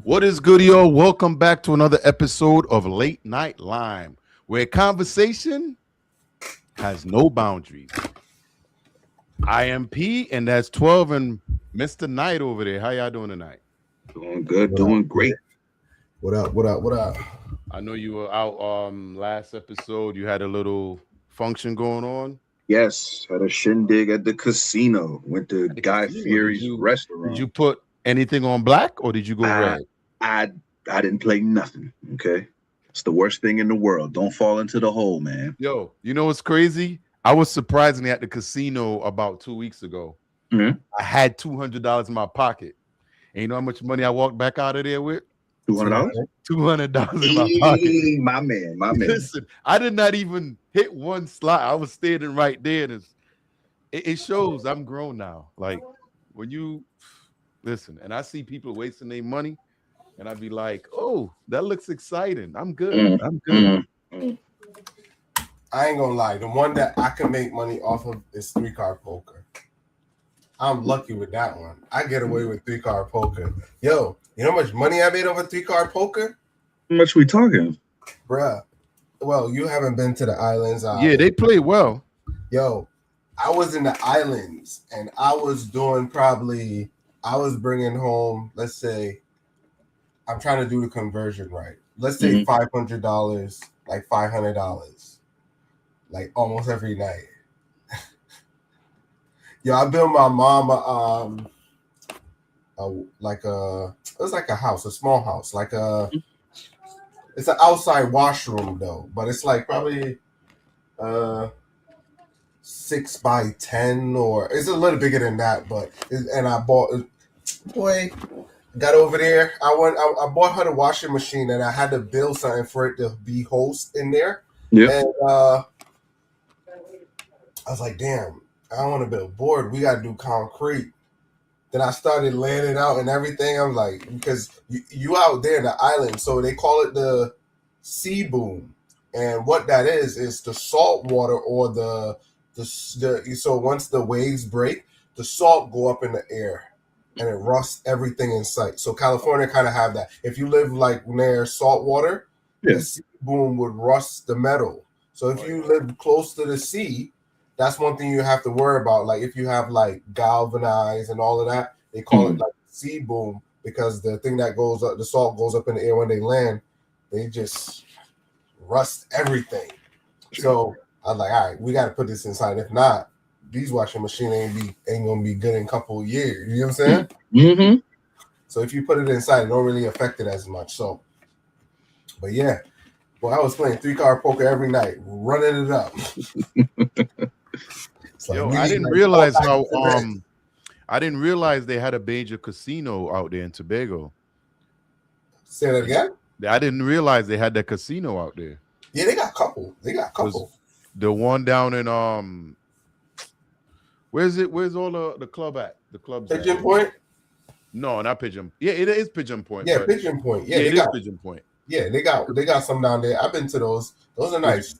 What is good, yo? Welcome back to another episode of Late Night Lime, where conversation has no boundaries. I am P, and that's 12, and Mr. Knight over there. How y'all doing tonight? Doing good, What up? doing great. What up? What up? What up? I know you were out last episode. You had a little function going on Yes, had a shindig at the casino. Went to at the Guy casino. Did Fieri's you did restaurant. you put anything on black or did you go I red? I I didn't play nothing. Okay. It's the worst thing in the world. Don't fall into the hole, man. Yo, you know what's crazy? I was surprisingly at the casino about 2 weeks ago. Mhm. I had $200 in my pocket. And you know how much money I walked back out of there with? $200? $200 in my pocket. Hey, my man, my man. Listen, I did not even hit one slot. I was standing right there. And it shows I'm grown now. Like when you listen, and I see people wasting their money, and I'd be like, oh, that looks exciting. I'm good. Mm, I'm good. mm. I ain't gonna lie. The one that I can make money off of is 3 card poker. I'm lucky with that one. I get away with 3 card poker. Yo, you know how much money I made over 3 card poker? How much we talking? Bruh. Well, you haven't been to the islands. Yeah, they play well. Yo, I was in the islands and I was doing I was bringing home, let's say, I'm trying to do the conversion right. Let's say $500, like $500, like almost every night. Yo, I built my mom it was like a house, a small house, it's an outside washroom though, but it's like probably 6 by 10, or it's a little bigger than that. And I bought, boy, got over there. I bought her the washing machine, and I had to build something for it to be host in there. Yeah. And I was like, damn, I don't want to build board. We got to do concrete. Then I started laying it out and everything. I'm like, because you out there in the island, so they call it the sea boom. And what that is the salt water, or the so once the waves break, the salt go up in the air and it rusts everything in sight. So California kind of have that. If you live like near salt water, Yeah. the sea boom would rust the metal. So if you live close to the sea, that's one thing you have to worry about. Like if you have like galvanized and all of that, they call it like sea boom, because the thing that goes up, the salt goes up in the air when they land, they just rust everything. So I was like, all right, we got to put this inside. If not, these washing machine ain't gonna be good in a couple of years. You know what I'm saying? Mm-hmm. So if you put it inside, it don't really affect it as much. So, but yeah, well, I was playing 3 card poker every night, running it up. Yo, I didn't realize I didn't realize they had a major casino out there in Tobago. Say that again? I didn't realize they had that casino out there. Yeah, they got a couple. They got a couple. The one down in where's it? Where's all the club at? The club's at? Pigeon Point? No, not Pigeon. Yeah, it is Pigeon Point. Yeah, but Pigeon Point. Yeah, it they is got Pigeon Point. Yeah, they got some down there. I've been to those. Those are nice.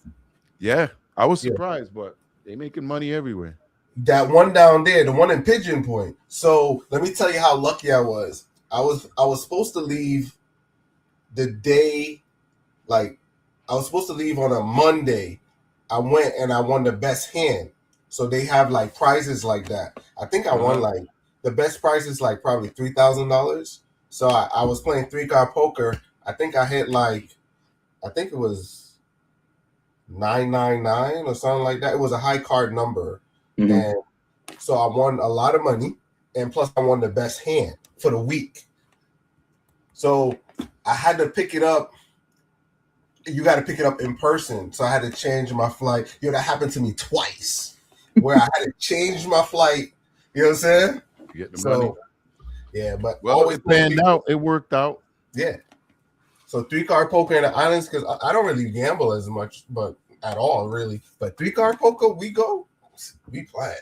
Yeah, I was Yeah. surprised, but they making money everywhere. That one down there, the one in Pigeon Point. So let me tell you how lucky I was. I was supposed to leave the day, like I was supposed to leave on a Monday. I went and I won the best hand. So they have like prizes like that. I think I won like the best prize is like probably $3,000. So I was playing 3 card poker. I think I hit I think it was 999 or something like that. It was a high card number. Mhm. And so I won a lot of money, and plus I won the best hand for the week. So I had to pick it up. You got to pick it up in person. So I had to change my flight. That happened to me twice, where I had to change my flight. You know what I'm saying? You get the money. Yeah, but Well, always it panned out. It worked out. Yeah. So 3 card poker in the islands, because I don't really gamble as much, but at all really. But 3 card poker, we play.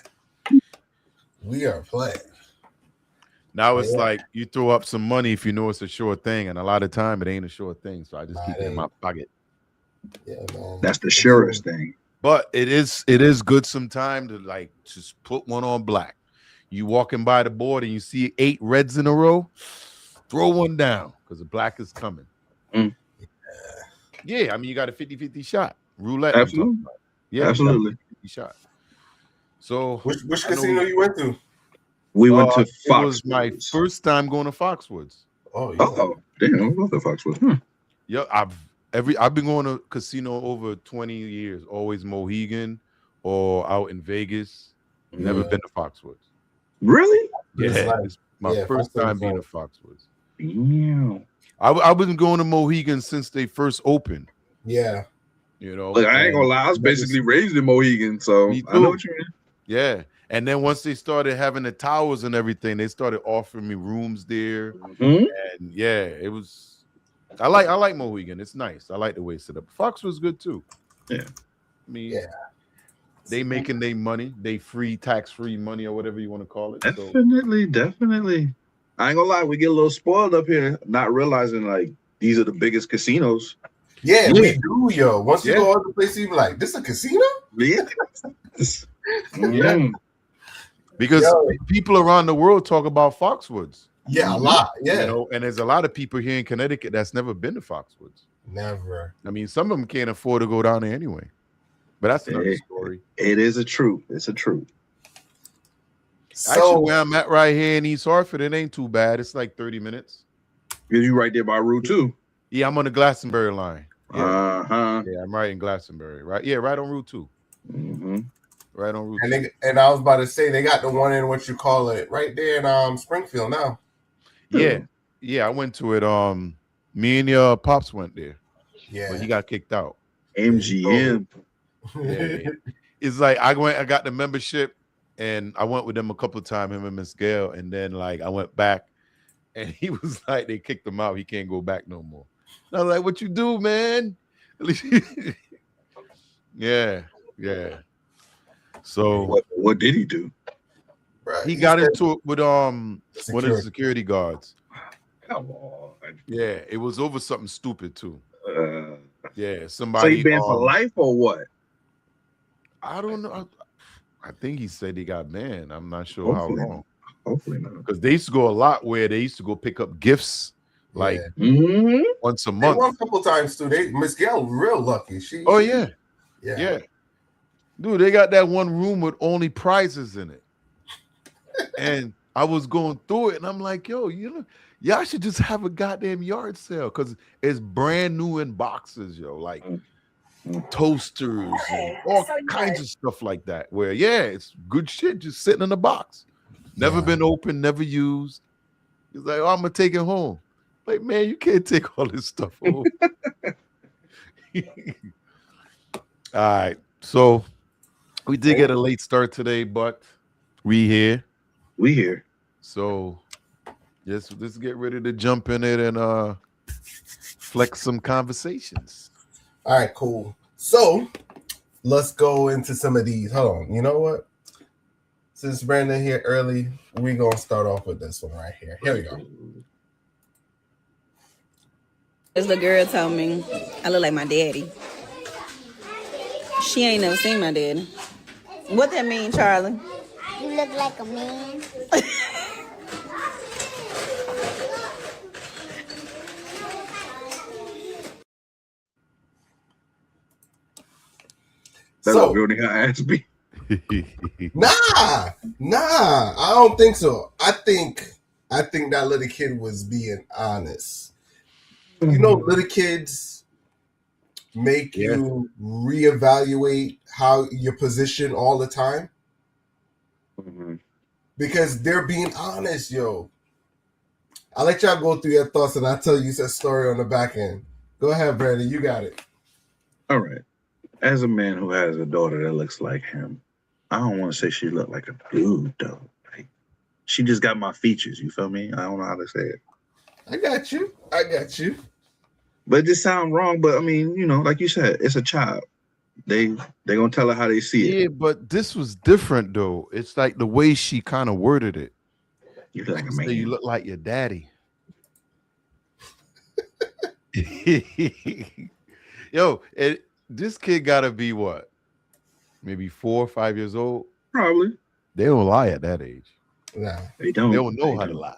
We are playing. Now it's like you throw up some money if you know it's a sure thing, and a lot of time it ain't a sure thing. So I just keep it in my pocket. Yeah, man. That's the surest thing. But it is good sometime to like just put one on black. You walking by the board and you see 8 reds in a row. throw one down because the black is coming. Mm. Yeah, I mean, you got a 50-50 shot. Roulette. I'm Absolutely. talking about. Yeah, Absolutely. you got a 50-50 shot. So Which I know casino you went to? We went to it was my Foxwoods. first time going to Foxwoods. Oh, yeah. Oh, damn! I love the Foxwoods. Yeah, I've been going to casino over 20 years. Always Mohegan or out in Vegas. Never been to Foxwoods. Really? It's Yeah, like- it's my yeah, first Foxwoods time is being like- to Foxwoods. Yeah. I've been going to Mohegan since they first opened. Yeah. You know, Look, I ain't gonna lie. I was never basically seen- raised in Mohegan, so Me I know too. what you mean. yeah. And then once they started having the towers and everything, they started offering me rooms there. Mhm. And yeah, it was. I like Mohegan. It's nice. I like the way it's set up. Fox was good too. Yeah. I mean, Yeah. they making their money. They free tax-free money or whatever you want to call it. So Definitely. I ain't gonna lie. We get a little spoiled up here, not realizing like these are the biggest casinos. Yeah, Yeah. we do, yo. Once you Yeah. go other places, you be like, this a casino? Yeah. Mm. because Yo. people around the world talk about Foxwoods. Yeah, a lot. Yeah. You know, and there's a lot of people here in Connecticut that's never been to Foxwoods. Never. I mean, some of them can't afford to go down there anyway. But that's another Hey. story. It is a truth. It's a truth. Actually, So where I'm at right here in East Hartford, it ain't too bad. It's like 30 minutes. You right there by Route 2. Yeah, I'm on the Glastonbury line. Yeah, Uh-huh. yeah, I'm right in Glastonbury. Right, yeah, right on Route 2. Mm-hmm. Right on Route and 2. and I was about to say they got the one in what you call it right there in Springfield now. Yeah, I went to it. Me and your pops went there, Yeah. but he got kicked out. MGM. Yeah. It's like I got the membership, and I went with them a couple of times, him and Miss Gail, and then like I went back, and he was like, they kicked him out. He can't go back no more. And I was like, what you do, man? yeah. So What did he do? Right. he got said into it with one of the security. security guards. Come on. Yeah, it was over something stupid too. Yeah, So somebody. he banned for life or what? I don't know. I think he said he got banned. I'm not sure Hopefully how long. Hopefully not. Because they used to go a lot where they used to go pick up gifts like Yeah. Mm-hmm. once a They month. won a couple times too. Miss Gail real lucky. Oh yeah, yeah. dude, they got that one room with only prizes in it, and I was going through it, and I'm like, yo, y'all should just have a goddamn yard sale because it's brand new in boxes, yo, like toasters and all kinds of stuff like that. Where it's good shit just sitting in a box, never Yeah. been opened, never used. He's like, oh, I'm gonna take it home. Like, man, you can't take all this stuff home. All right, so we did get a late start today, but we here. We here. So let's get ready to jump in it and flex some conversations. All right, cool. So let's go into some of these. Hold on. You know what? Since Brandon here early, we're gonna start off with this one right here. Here we go. This little girl told me I look like my daddy. She ain't never seen my daddy. What that mean, Charlie? You look like a man. That's So- what building her ass be. Nah, I don't think so. I think that little kid was being honest. You know, little kids make Yeah. you reevaluate how your position all the time Mhm. because they're being honest, yo. I'll let y'all go through your thoughts and I'll tell you a story on the back end. Go ahead, Brandon. You got it. All right. As a man who has a daughter that looks like him, I don't want to say she looked like a dude though. Like, she just got my features. You feel me? I don't know how to say it, I got you. but it just sound wrong. But I mean, like you said, it's a child. They gonna tell her how they see it. Yeah, but this was different though. It's like the way she kind of worded it. You look like a Say man. you look like your daddy. Yo, this kid gotta be what? Maybe 4 or 5 years old. Probably. They don't lie at that age. Nah, They don't. They don't know how to lie.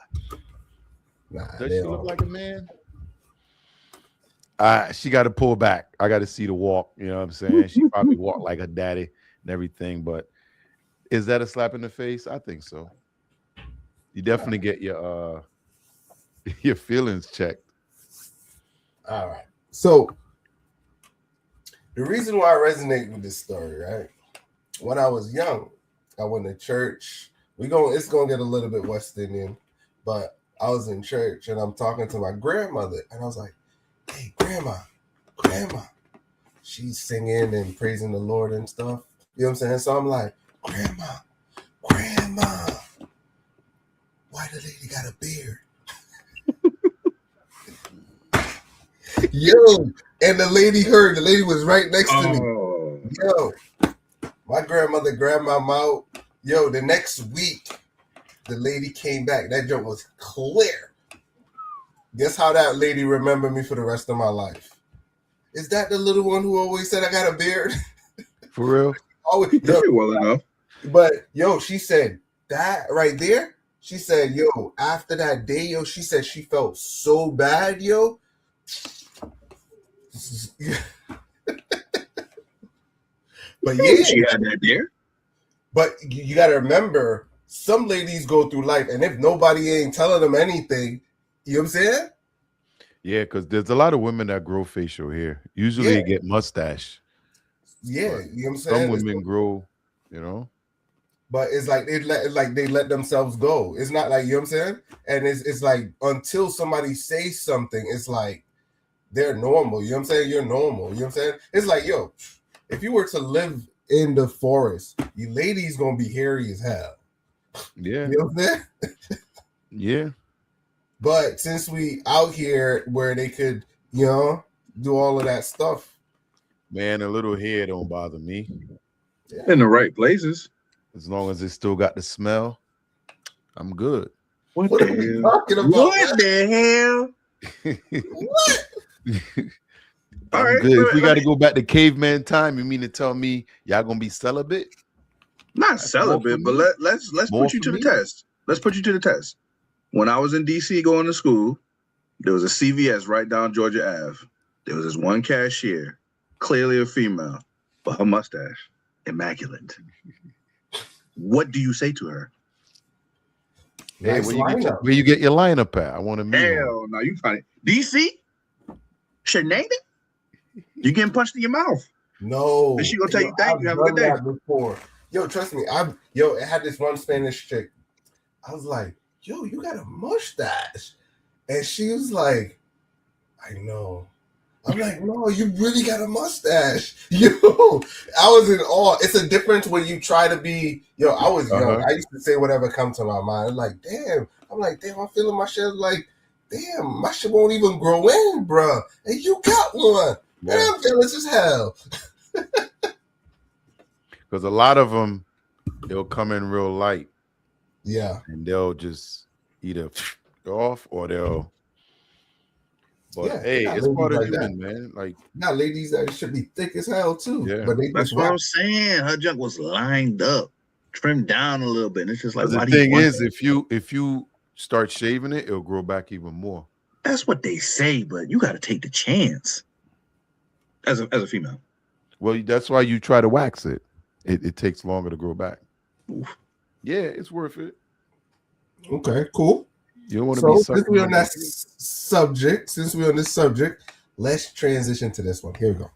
Nah, Does they she look don't. like a man? She got to pull back. I got to see the walk. You know what I'm saying? She probably walked like her daddy and everything. But is that a slap in the face? I think so. You definitely get your feelings checked. All right. So the reason why I resonate with this story, right? When I was young, I went to church. It's gonna get a little bit West Indian, but I was in church and I'm talking to my grandmother, and I was like, "Hey, grandma. She's singing and praising the Lord and stuff. You know what I'm saying? So I'm like, grandma, why the lady got a beard? Yo, and the lady heard. The lady was right next to me. Oh, Yo, my grandmother grabbed my mouth. Yo, the next week, the lady came back. That joke was clear. Guess how that lady remembered me for the rest of my life? Is that the little one who always said I got a beard? For real? Always, you yo, did well enough. but yo, she said that right there. She said, yo, after that day, yo, she said she felt so bad, yo. But yeah, She had that there. but you got to remember, some ladies go through life, and if nobody ain't telling them anything, you know what I'm saying? Yeah, because there's a lot of women that grow facial hair. Usually Yeah. they get mustache. Yeah, But you know what I'm saying? Some women grow, you know. But it's like they let themselves go. It's not like, you know what I'm saying? And it's like until somebody says something, it's like they're normal. You know what I'm saying? You're normal. You know what I'm saying? It's like, yo, if you were to live in the forest, you ladies gonna be hairy as hell. Yeah, You know what I'm saying? yeah. But since we out here where they could, you know, do all of that stuff. Man, a little hair don't bother me. In the right places. As long as it still got the smell, I'm good. What What the are we hell? talking about? What the hell? What? All I'm right, good. If we let got to me- go back to caveman time, you mean to tell me y'all gonna be celibate? Not That's more celibate, for but me. let's More put you for to the me. test. Let's put you to the test. When I was in DC going to school, there was a CVS right down Georgia Ave. There was this one cashier, clearly a female, but her mustache, immaculate. What do you say to her? Hey, Nice where you get your lineup at? I want to meet her. Hell no, you find it. DC? Shenanigans? You getting punched in your mouth. No. And she gonna tell you, thank I've you, have a good done day. that before. Yo, trust me. It had this one Spanish chick. I was like, yo, you got a mustache. And she was like, I know. I'm like, no, you really got a mustache. Yo, I was in awe. It's a difference when you try to be, I was young. Uh-huh. I used to say whatever comes to my mind. I'm like, damn, I'm feeling my shit like, damn, my shit won't even grow in, bruh. And you got one. Man, Yeah, I'm jealous as hell. because a lot of them, they'll come in real light Yeah. and they'll just either go off or they'll. But Yeah, hey, got it's part of ladies like human, man. Like, Got ladies that should be thick as hell too. Yeah. But they That's just what whack. I'm saying. Her junk was lined up, trimmed down a little bit. And it's just like, 'cause why the do you thing want is, that? if you start shaving it, it'll grow back even more. That's what they say, but you got to take the chance as a female. Well, that's why you try to wax it. It takes longer to grow back. Oof. Yeah, it's worth it. Okay, cool. You don't want to So be since sucking we're on on that that. subject, let's transition to this one. Here we go.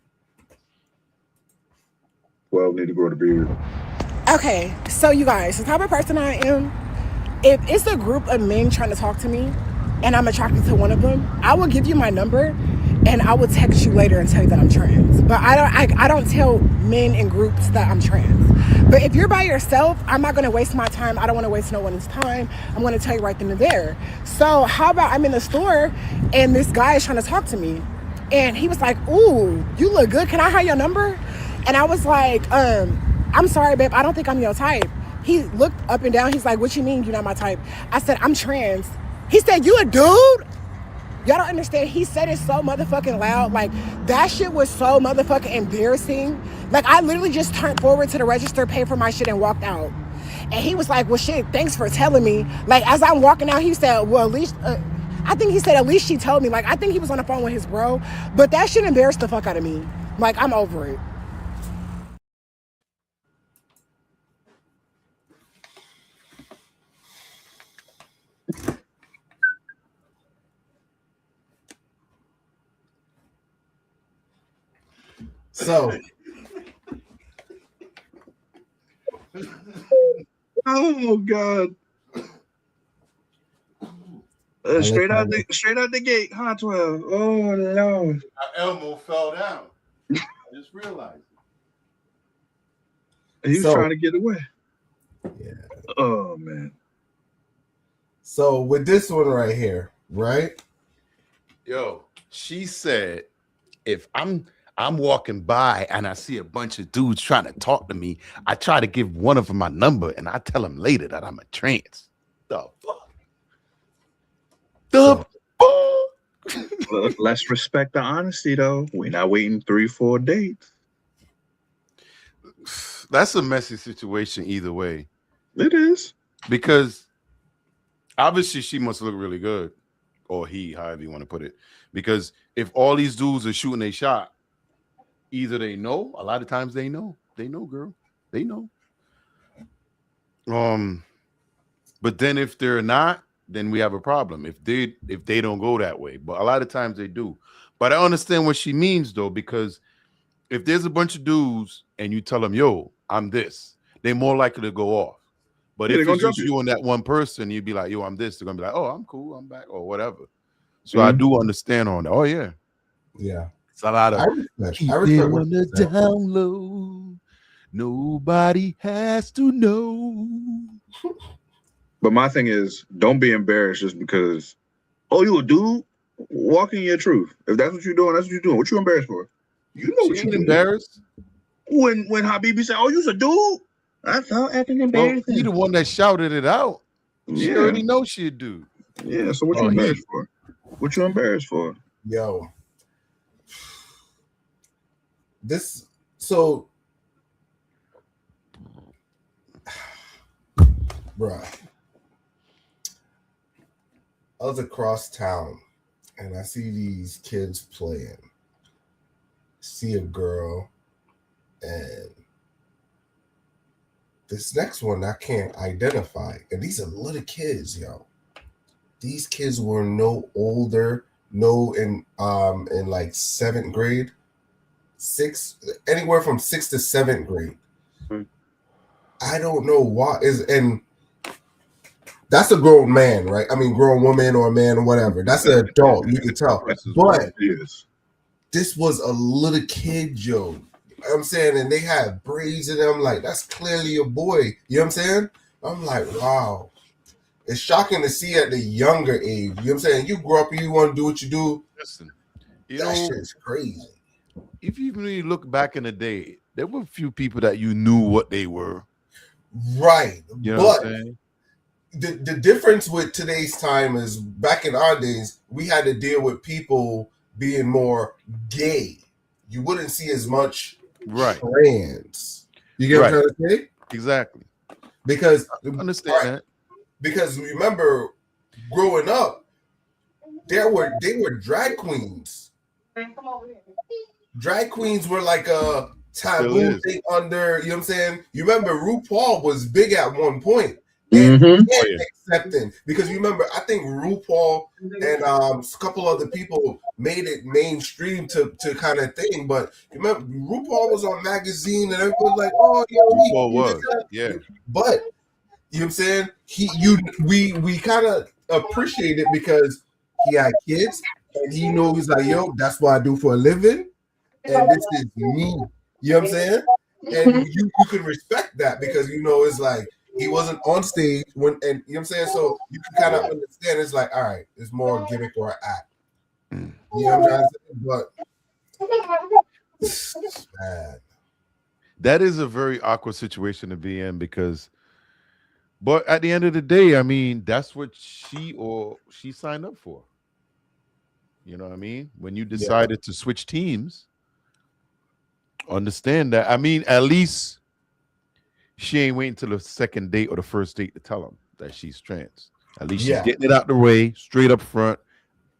Well, need to grow the beard. Okay, so you guys, the type of person I am, if it's a group of men trying to talk to me and I'm attracted to one of them, I will give you my number and I will text you later and tell you that I'm trans. But I don't tell men in groups that I'm trans. But if you're by yourself, I'm not gonna waste my time. I don't wanna waste no one's time. I'm gonna tell you right then and there. So how about I'm in the store and this guy is trying to talk to me and he was like, ooh, you look good. Can I have your number? And I was like, I'm sorry, babe, I don't think I'm your type. He looked up and down. He's like, what you mean you're not my type? I said, I'm trans. He said, you a dude? Y'all don't understand. He said it so motherfucking loud. Like, that shit was so motherfucking embarrassing. Like, I literally just turned forward to the register, paid for my shit, and walked out. And he was like, well, shit, thanks for telling me. Like, as I'm walking out, he said, well, at least I think he said at least she told me. Like, I think he was on the phone with his bro, but that shit embarrassed the fuck out of me. Like, I'm over it. So, Oh God. Straight out the gate, huh? 12. Oh Lord. Elmo fell down. I just realized. He was So- trying to get away. yeah. Oh man. So with this one right here, right? Yo, she said, if I'm walking by and I see a bunch of dudes trying to talk to me, I try to give one of them my number and I tell them later that I'm a trans. The fuck? The fuck? Look, let's respect the honesty though. We're not waiting 3-4 dates. That's a messy situation either way. It is. Because obviously she must look really good. Or he, however you want to put it. Because if all these dudes are shooting a shot, either they know, a lot of times they know. They know, girl. They know. But then if they're not, then we have a problem. If they don't go that way. But a lot of times they do. But I understand what she means though, because if there's a bunch of dudes and you tell them, yo, I'm this, they're more likely to go off. But Yeah, if they're it's gonna just jump you. you and that one person, you'd be like, yo, I'm this. They're gonna be like, oh, I'm cool, I'm back, or whatever. So I do understand on that. Oh yeah, Yeah. it's a lot of I respect keep what it on you're the saying. down low. Nobody has to know. But my thing is, don't be embarrassed just because, oh, you a dude? Walk in your truth. If that's what you're doing, that's what you're doing. What you embarrassed for? You know She what ain't you're doing. embarrassed. When Habibi said, oh, you's a dude? I felt acting Well, embarrassed. he the one that shouted it out. She Yeah. already knows she a dude. Yeah, so what you Oh, embarrassed for? What you embarrassed for? Yo. This so bruh. I was across town and I see these kids playing. See a girl and this next one I can't identify. And these are little kids, yo. These kids were no older, no in like 7th grade, anywhere from 6th to 7th grade. Hmm. I don't know why and that's a grown man, right? I mean, grown woman or a man or whatever. That's an adult, you can tell. But Yes. this was a little kid, yo. You know what I'm saying, and they had braids in them. Like, that's clearly a boy. You know what I'm saying? I'm like, wow. It's shocking to see at the younger age. You know what I'm saying? You grow up and you want to do what you do. Listen, you That know, shit's crazy. if you really look back in the day, there were a few people that you knew what they were. Right. You know what But I'm saying? the difference with today's time is back in our days, we had to deal with people being more gay. You wouldn't see as much Right. trans. You get what I'm trying to say? Exactly. Because I understand that. Because remember, growing up, they were drag queens. Drag queens were like a Still taboo is. thing under, you know what I'm saying? You remember RuPaul was big at one point. And Mhm. Oh, yeah. accepting, because you remember, I think RuPaul and a couple other people made it mainstream to kind of thing. But you remember, RuPaul was on magazine and everybody was like, oh, yo, RuPaul was. Yeah. But you know what I'm saying? We kind of appreciate it because he had kids and he knows like, yo, that's what I do for a living, and this is me. You know what I'm saying? And you can respect that because you know it's like he wasn't on stage when, and you know what I'm saying? So you can kind of understand it's like, all right, it's more a gimmick or an act. You know what I'm saying? But man. That is a very awkward situation to be in because, but at the end of the day, I mean, that's what she signed up for. You know what I mean? When you decided to switch teams, understand that. I mean, at least she ain't waiting till the second date or the first date to tell him that she's trans. At least she's getting it out the way, straight up front.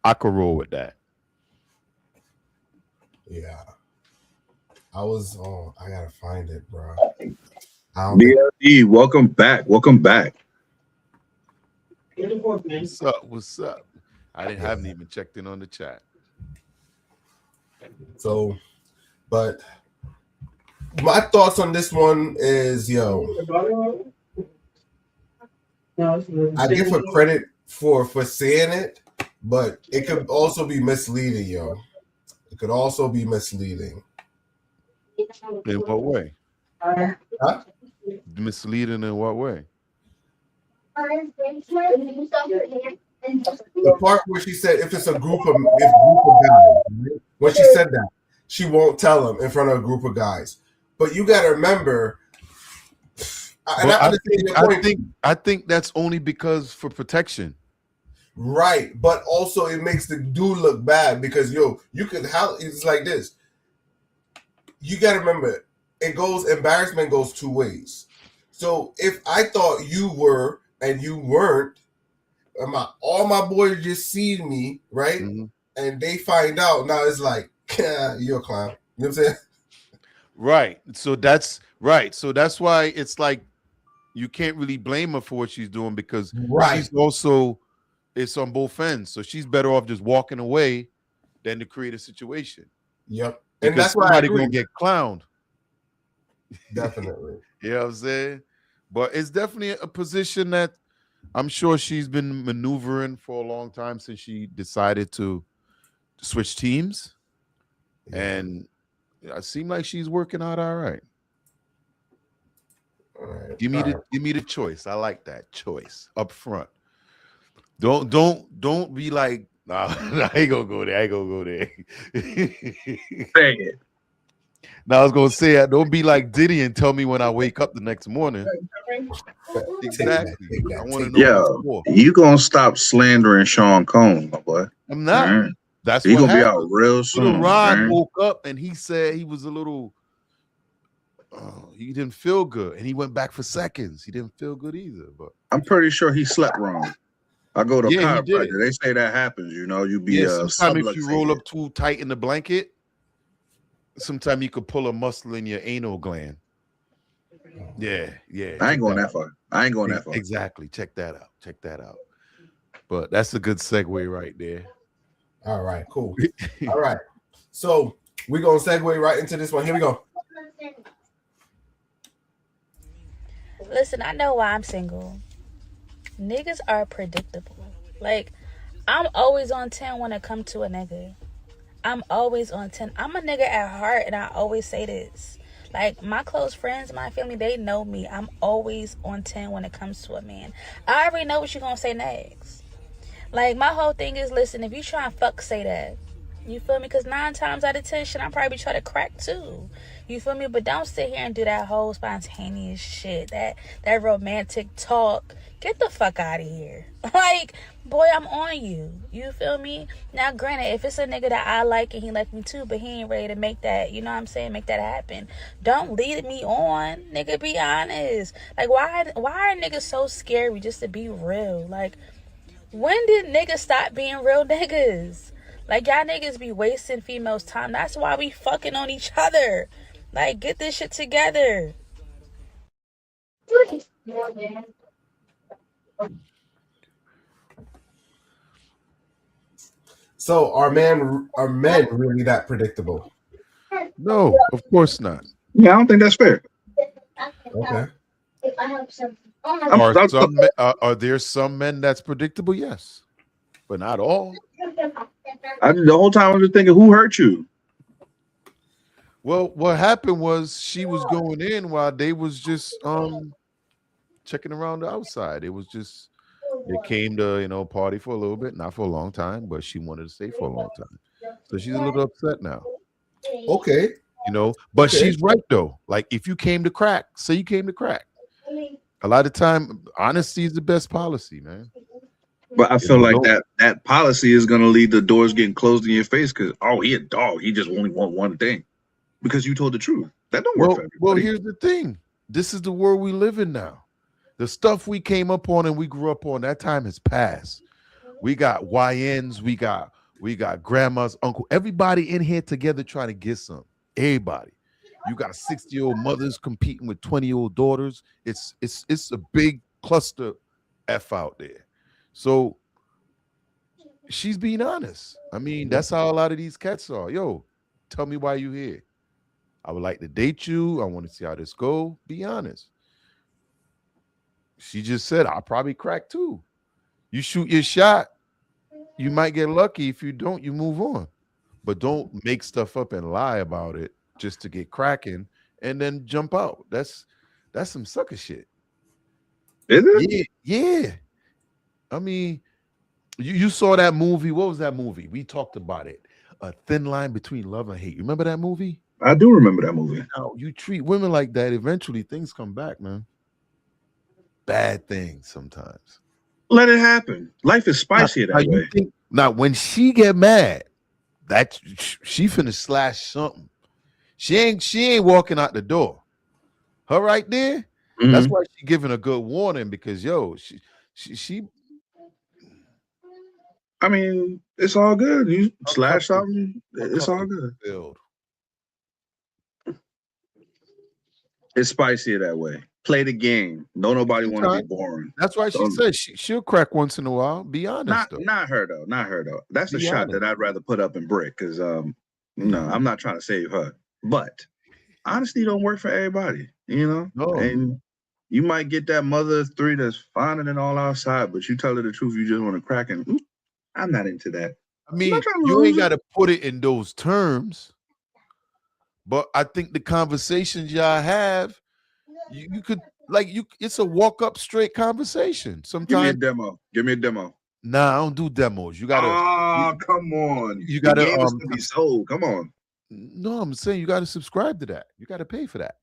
I could roll with that. Yeah. I was I gotta find it, bro. I don't think BLD, welcome back. Welcome back. What's up? What's up? Haven't even checked in on the chat. so, but my thoughts on this one is, yo, I give her credit for saying it, but it could also be misleading, yo. It could also be misleading. In what way? Huh? Misleading in what way? The part where she said if it's a group of guys, right? When she said that, she won't tell them in front of a group of guys. But you got to remember, and I think that's only because for protection. Right, but also it makes the dude look bad because you could it's like this. You got to remember, embarrassment goes two ways. So if I thought you were and you weren't, all my boys just seen me, right? Mm-hmm. And they find out, now it's like, you're a clown. You know what I'm saying? Right. So that's right. So that's why it's like you can't really blame her for what she's doing because she's also, it's on both ends. So she's better off just walking away than to create a situation. Yep. Because and that's why somebody gonna get clowned. Definitely. You know what I'm saying? But it's definitely a position that I'm sure she's been maneuvering for a long time since she decided to switch teams. Yeah. And it seems like she's working out all right. All right. Give me the choice. I like that choice up front. Don't be like, nah, I ain't gonna go there. Say it. Now I was gonna say, don't be like Diddy and tell me when I wake up the next morning. Exactly. I want to know. Yeah, you gonna stop slandering Sean Combs, my boy? I'm not. Right. That's he what gonna happened. be out real soon. Ron woke up and he said he was a little. He didn't feel good, and he went back for seconds. He didn't feel good either. But I'm pretty sure he slept wrong. I go to chiropractor. They say that happens. You know, you be sometimes if you roll up too tight in the blanket, sometimes you could pull a muscle in your anal gland. Yeah. I ain't going that far. Exactly. Check that out. But that's a good segue right there. All right, cool. All right. So we're gonna segue right into this one. Here we go. Listen, I know why I'm single. Niggas are predictable. Like, I'm always on 10 when it comes to a nigga. I'm always on 10. I'm a nigga at heart, and I always say this. Like, my close friends, my family, they know me. I'm always on 10 when it comes to a man. I already know what you're going to say next. Like, my whole thing is, listen, if you try and fuck, say that. You feel me? Because 9 times out of 10, shit, I'm probably trying to crack too. You feel me? But don't sit here and do that whole spontaneous shit, that romantic talk. Get the fuck out of here. Like, boy, I'm on you. You feel me? Now, granted, if it's a nigga that I like and he like me too, but he ain't ready to make that, you know what I'm saying, make that happen, don't lead me on. Nigga, be honest. Like, why are niggas so scary just to be real? Like, when did niggas stop being real niggas? Like, y'all niggas be wasting females' time. That's why we fucking on each other. Like, get this shit together. So are men really that predictable? No, of course not. Yeah, I don't think that's fair. Okay. Are there some men that's predictable? Yes, but not all. The whole time I was just thinking, who hurt you? Well, what happened was she was going in while they was just checking around the outside. It was just they came to party for a little bit, not for a long time, but she wanted to stay for a long time. So she's a little upset now. Okay. But she's right though. Like, if you came to crack, say you came to crack. A lot of time, honesty is the best policy, man. But I feel like that policy is going to lead to doors getting closed in your face because, he a dog. He just only want one thing. Because you told the truth. That don't work for everybody. Well, here's the thing. This is the world we live in now. The stuff we came up on and we grew up on, that time has passed. We got YNs, we got grandmas, uncle, everybody in here together trying to get some. Everybody. You got 60-year-old mothers competing with 20-year-old daughters. It's a big cluster F out there. So she's being honest. I mean, that's how a lot of these cats are. Yo, tell me why you here. I would like to date you. I want to see how this go. Be honest. She just said, I'll probably crack too. You shoot your shot. You might get lucky. If you don't, you move on. But don't make stuff up and lie about it just to get cracking and then jump out. That's some sucker shit. Is it? Yeah. I mean, you saw that movie. What was that movie? We talked about it. A Thin Line Between Love and Hate. You remember that movie? I do remember that movie. Now, you treat women like that, eventually things come back, man. Bad things sometimes. Let it happen. Life is spicy that way. Now, when she get mad, that she finna slash something. She ain't walking out the door. Her right there. Mhm. That's why she giving a good warning, because she. I mean, it's all good. You slash something, it's all good. Filled. It's spicier that way. Play the game. No, nobody want to be boring. That's why she said she'll crack once in a while. Be honest, not her though. Not her though. That's a shot that I'd rather put up in brick, because no, I'm not trying to save her. But honesty don't work for everybody, you know. No. And you might get that mother of three that's finer than all outside, but you tell her the truth, you just want to crack, and I'm not into that. I mean, you ain't got to put it in those terms, but I think the conversations y'all have, you could it's a walk up straight conversation. Sometimes Give me a demo. Nah, I don't do demos. You gotta. Oh, come on. You gotta be sold. Come on. No, I'm saying you gotta subscribe to that. You gotta pay for that.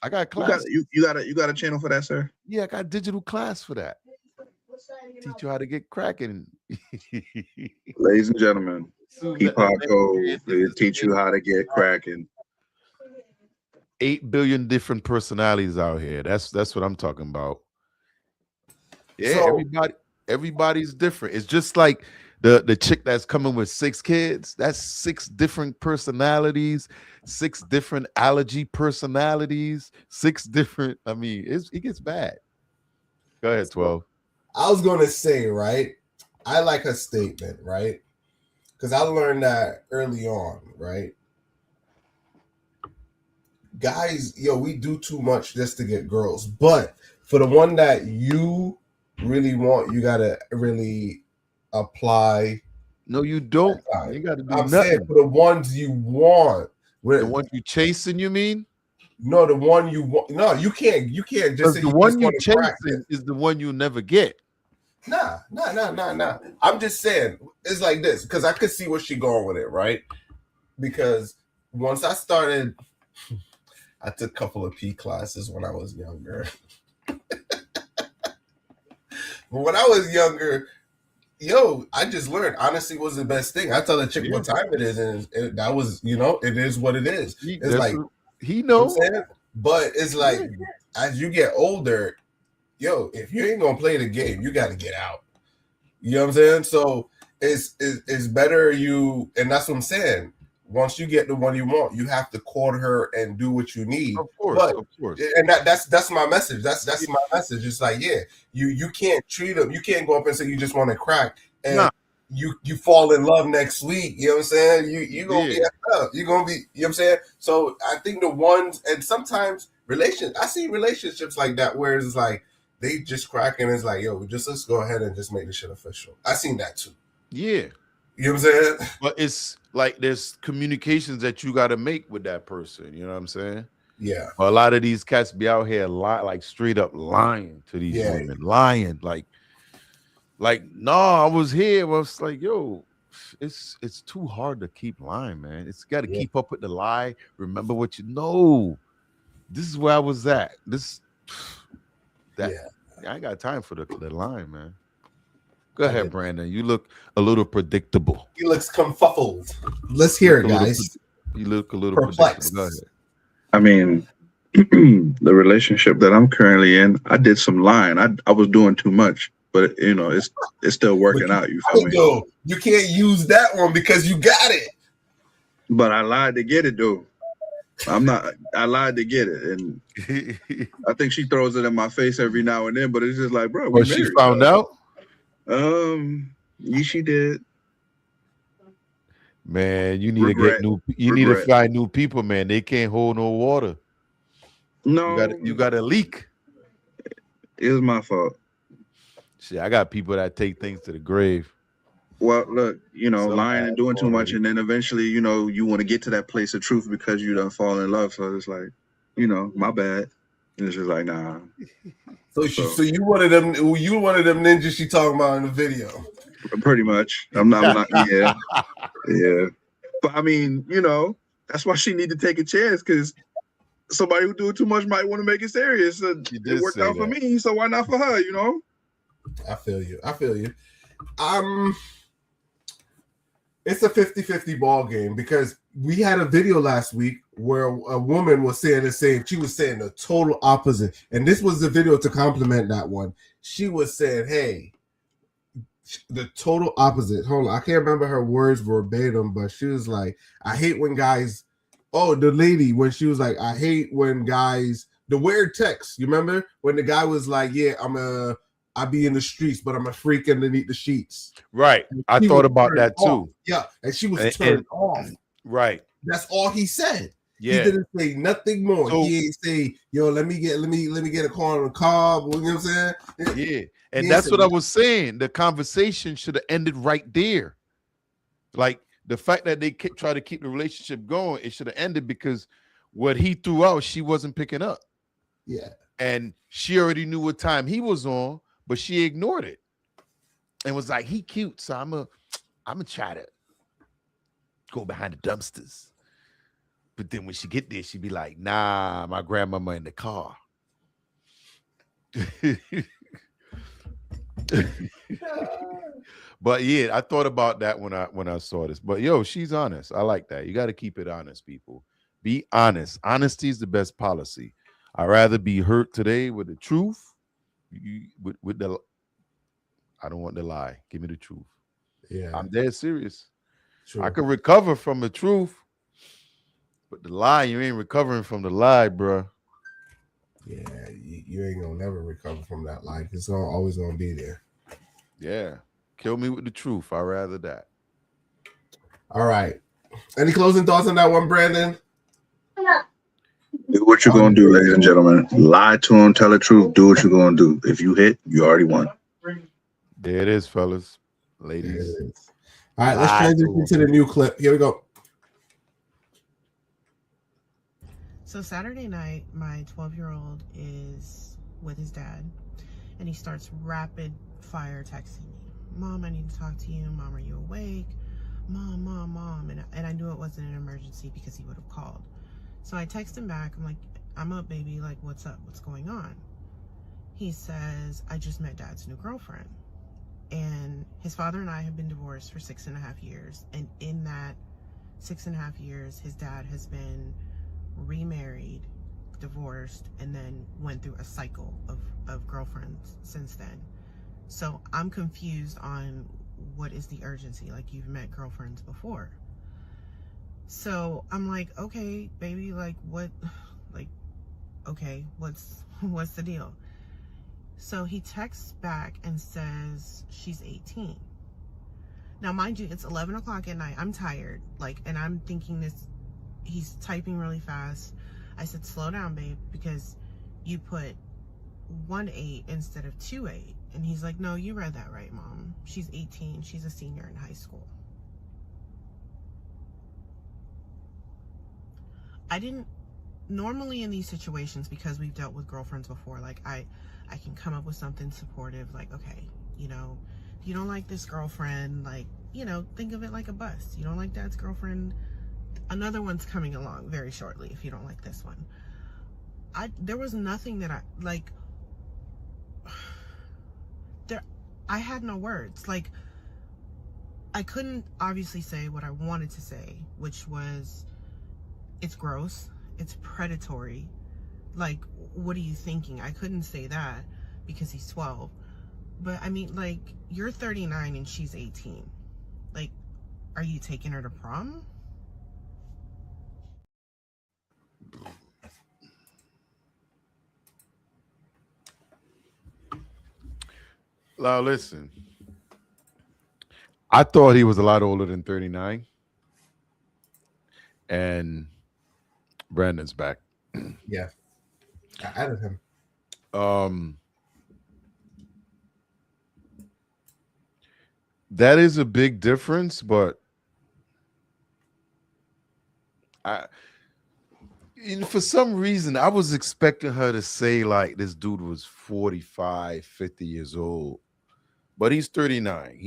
I got class. You got a channel for that, sir? Yeah, I got digital class for that. Teach you how to get cracking. Ladies and gentlemen, Peapod Cove, they teach you how to get cracking. 8 billion different personalities out here. That's what I'm talking about. Yeah, so, everybody's different. It's just like the chick that's coming with 6 kids. That's 6 different personalities, 6 different allergy personalities, 6 different. I mean, it gets bad. Go ahead, 12. I was gonna say, right? I like her statement, right? Because I learned that early on, right? Guys, we do too much just to get girls. But for the one that you really want, you gotta really apply. No, you don't. You gotta do I'm nothing. saying for the ones you want. The ones you chasing, you mean? No, the one you want. No, you can't just say the one you chasing is the one you never get. Nah. I'm just saying it's like this, because I could see where she going with it, right? Because once I started, I took a couple of P classes when I was younger. But when I was younger, I just learned honesty was the best thing. I tell the chick what time it is, and that was, it is what it is. It's like he knows, but it's like as you get older, if you ain't gonna play the game, you got to get out. You know what I'm saying? So it's better and that's what I'm saying. Once you get the one you want, you have to court her and do what you need. Of course. And that's my message. That's my message. It's like, you can't treat them. You can't go up and say you just want to crack and you fall in love next week. You know what I'm saying? You gonna be up. You're gonna be. You know what I'm saying? So I think the ones, and sometimes I see relationships like that where it's like they just crack and it's like, let's go ahead and just make this shit official. I seen that too. Yeah. You know what I'm saying? But it's like there's communications that you got to make with that person. You know what I'm saying? Yeah. A lot of these cats be out here like straight up lying to these women, lying like, no, I was here. I was like, it's too hard to keep lying, man. It's got to keep up with the lie. Remember what you know. This is where I was at. I ain't got time for the line, man. Go ahead, Brandon. You look a little predictable. He looks confuffled. Let's hear it, guys. You look a little predictable. Go ahead. I mean, the relationship that I'm currently in, I did some lying. I was doing too much. but you know, it's still working out. You feel me? No, you can't use that one because you got it. But I lied to get it, though. I lied to get it, and I think she throws it in my face every now and then. But it's just like, bro, we Well, she married, found bro. out. Yeah, she did. Man, you need Regret. to get new. You need to find new people, man. They can't hold no water. No, You got a leak. it was my fault. Shit, I got people that take things to the grave. Well, look, you know, Some lying and doing too much, already. and then eventually, you know, you want to get to that place of truth because you done fall in love. So it's like, you know, my bad. And it's just like, nah. So you one of them ninjas she talking about in the video. Pretty much. I'm not. Yeah. But I mean, you know, that's why she need to take a chance, because somebody who do it too much might want to make it serious. It worked out for me, so why not for her? You know. I feel you. It's a 50-50 ball game, because we had a video last week where a woman was saying she was saying the total opposite. And this was the video to compliment that one. She was saying, hey, the total opposite. Hold on. I can't remember her words verbatim, but she was like, I hate when guys, the lady, when she was like, I hate when guys, the weird text. You remember when the guy was like, yeah, I be in the streets, but I'm a freak underneath the sheets. Right. I thought about that too. Off. Yeah. And she was turned off. Right. That's all he said. Yeah. He didn't say nothing more. So, he ain't say, yo, let me get a car on the car. You know what I'm saying? Yeah. And that's what I was saying. The conversation should have ended right there. Like the fact that they try to keep the relationship going, it should have ended because what he threw out, she wasn't picking up. Yeah. And she already knew what time he was on, but she ignored it and was like, he cute, so I'm gonna try to go behind the dumpsters. But then when she get there, she be like, nah, my grandmama in the car. But yeah, I thought about that when I saw this. But yo, she's honest. I like that. You got to keep it honest, people. Be honest. Honesty is the best policy. I'd rather be hurt today with the truth. With the, I don't want the lie. Give me the truth. Yeah, I'm dead serious. True. I can recover from the truth, but the lie, you ain't recovering from the lie, bro. Yeah, you ain't gonna never recover from that lie. It's always gonna be there. Yeah, kill me with the truth. I'd rather that. All right. Any closing thoughts on that one, Brandon? Do what you're gonna do, ladies and gentlemen. Lie to him, tell the truth. Do what you're gonna do. If you hit, you already won. There it is, fellas, ladies. All right, let's transition to the new clip. Here we go. So Saturday night, my 12-year-old is with his dad, and he starts rapid fire texting me. Mom, I need to talk to you. Mom, are you awake? Mom. And I knew it wasn't an emergency because he would have called. So I text him back. I'm like, I'm up, baby. Like, what's up? What's going on? He says, I just met Dad's new girlfriend. And his father and I have been divorced for 6.5 years. And in that 6.5 years, his dad has been remarried, divorced, and then went through a cycle of girlfriends since then. So I'm confused on what is the urgency. Like, you've met girlfriends before. So I'm like, okay, baby, like what, like, okay, what's the deal? So he texts back and says she's 18. Now, mind you, it's 11 o'clock at night. I'm tired, like, and I'm thinking this, he's typing really fast. I said, slow down, babe, because you put 1-8 instead of 2-8. And he's like, no, you read that right, Mom. She's 18. She's a senior in high school. I didn't, normally in these situations, because we've dealt with girlfriends before, like I can come up with something supportive, like, okay, you know, if you don't like this girlfriend, like, you know, think of it like a bus. You don't like Dad's girlfriend, another one's coming along very shortly if you don't like this one. There was nothing that I had no words. Like, I couldn't obviously say what I wanted to say, which was, it's gross, it's predatory, like, what are you thinking? I couldn't say that because he's 12, But I mean, like, you're 39 and she's 18. Like, are you taking her to prom? Now listen, I thought he was a lot older than 39, and Brandon's back. Yeah, I added him. That is a big difference, but for some reason, I was expecting her to say like this dude was 45, 50 years old, but he's 39.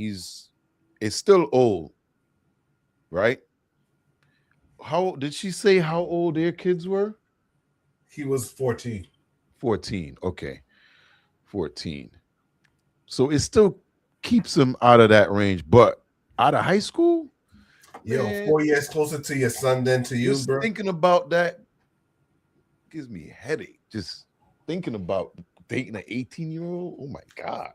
It's still old, right? How did she say how old their kids were? He was 14. 14. Okay. 14. So it still keeps him out of that range, but out of high school, Yo, man, 4 years closer to your son than to you, just bro. thinking about that gives me a headache. Just thinking about dating an 18-year-old. Oh my God.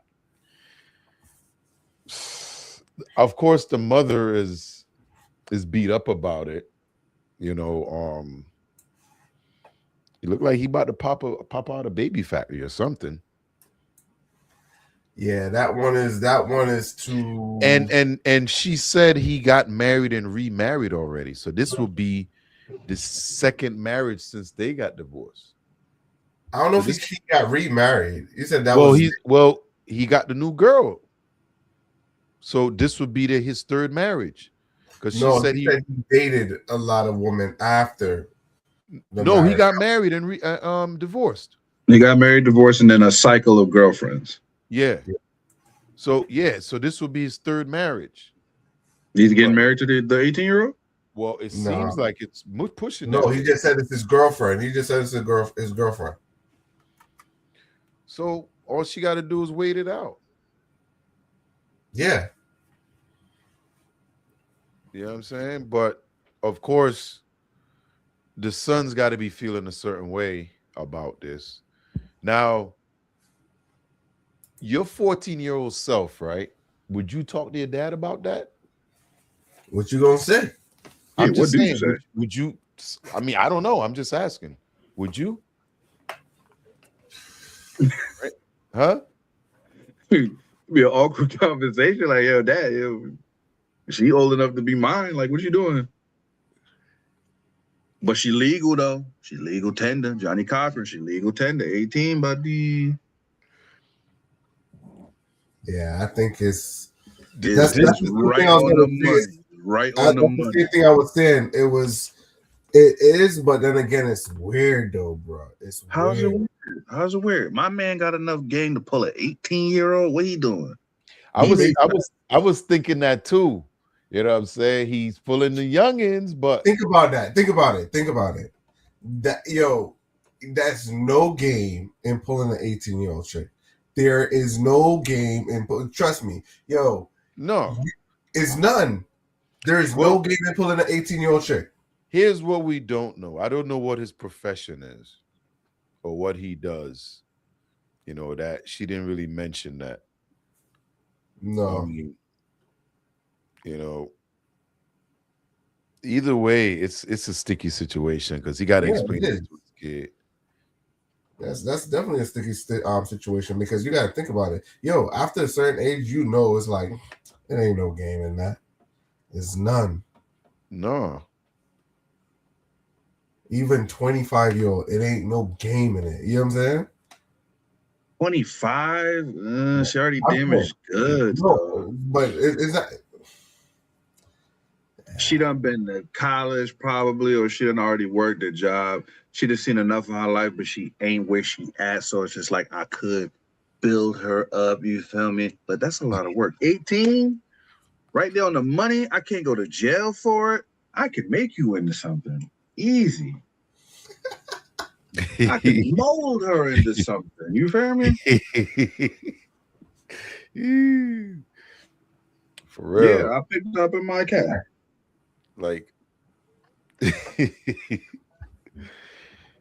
Of course, the mother is beat up about it. You know, he looked like he about to pop out a baby factory or something. Yeah, that one is too. And she said he got married and remarried already. So this will be the second marriage since they got divorced. I don't know if he got remarried. You said that he got the new girl. So this would be his third marriage. Because she said he dated a lot of women after. He got married and divorced. He got married, divorced, and then a cycle of girlfriends. Yeah. So this will be his third marriage. He's getting married to the 18-year-old? Well, it seems like it's pushing. No, he just said it's his girlfriend. He just said it's his girlfriend. So all she got to do is wait it out. Yeah. You know what I'm saying? But of course, the son's got to be feeling a certain way about this. Now, your 14-year-old self, right? Would you talk to your dad about that? What you gonna say? I'm just saying, would you? I mean, I don't know. I'm just asking. Would you? Right? Huh? Be an awkward conversation. Like, yo, dad, she old enough to be mine. Like, what you doing? But she legal though. She legal tender. Johnny Cochran, she legal tender. 18, buddy. Yeah, I think it's that's right on the money. Right on the money. The thing I was saying, it is, but then again, it's weird though, bro. It's How's it weird? How's it weird? My man got enough game to pull an 18-year-old. What he doing? I was thinking that too. You know what I'm saying? He's pulling the youngins, but think about that. Think about it. That's no game in pulling an 18-year-old chick. There is no game in trust me, no, it's none. There is no game in pulling an 18-year-old chick. Here's what we don't know. I don't know what his profession is or what he does. You know, that she didn't really mention that. No. I mean, you know, either way, it's a sticky situation because he got to explain it to his kid. That's definitely a sticky situation because you got to think about it. Yo, after a certain age, it's like it ain't no game in that. It's none. No. Even 25-year-old, it ain't no game in it. You know what I'm saying? 25? She already damaged goods. No, but it's not. She done been to college probably, or she done already worked a job. She just seen enough of her life, but she ain't where she at. So it's just like I could build her up. You feel me? But that's a lot of work. 18, right there on the money. I can't go to jail for it. I could make you into something easy. I can mold her into something. You feel me? For real. Yeah, I picked it up in my car. Like,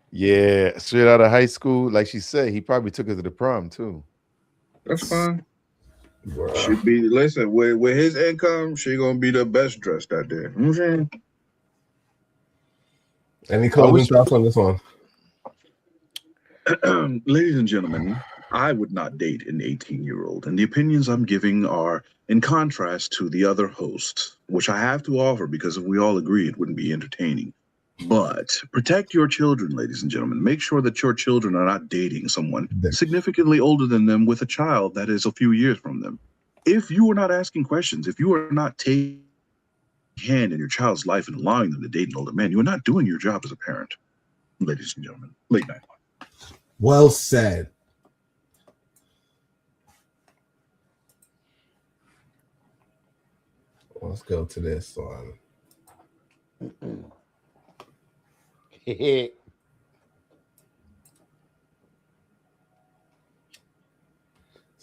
yeah, straight out of high school. Like she said, he probably took her to the prom too. That's fine. She be listen with his income. She gonna be the best dressed out there. You know what I'm saying? Any closing thoughts on this one? Ladies and gentlemen, I would not date an 18-year-old, and the opinions I'm giving are in contrast to the other hosts, which I have to offer because if we all agree, it wouldn't be entertaining. But protect your children, ladies and gentlemen. Make sure that your children are not dating someone significantly older than them with a child that is a few years from them. If you are not asking questions, if you are not taking a hand in your child's life and allowing them to date an older man, you are not doing your job as a parent. Ladies and gentlemen, late night. Well said. Let's go to this one. All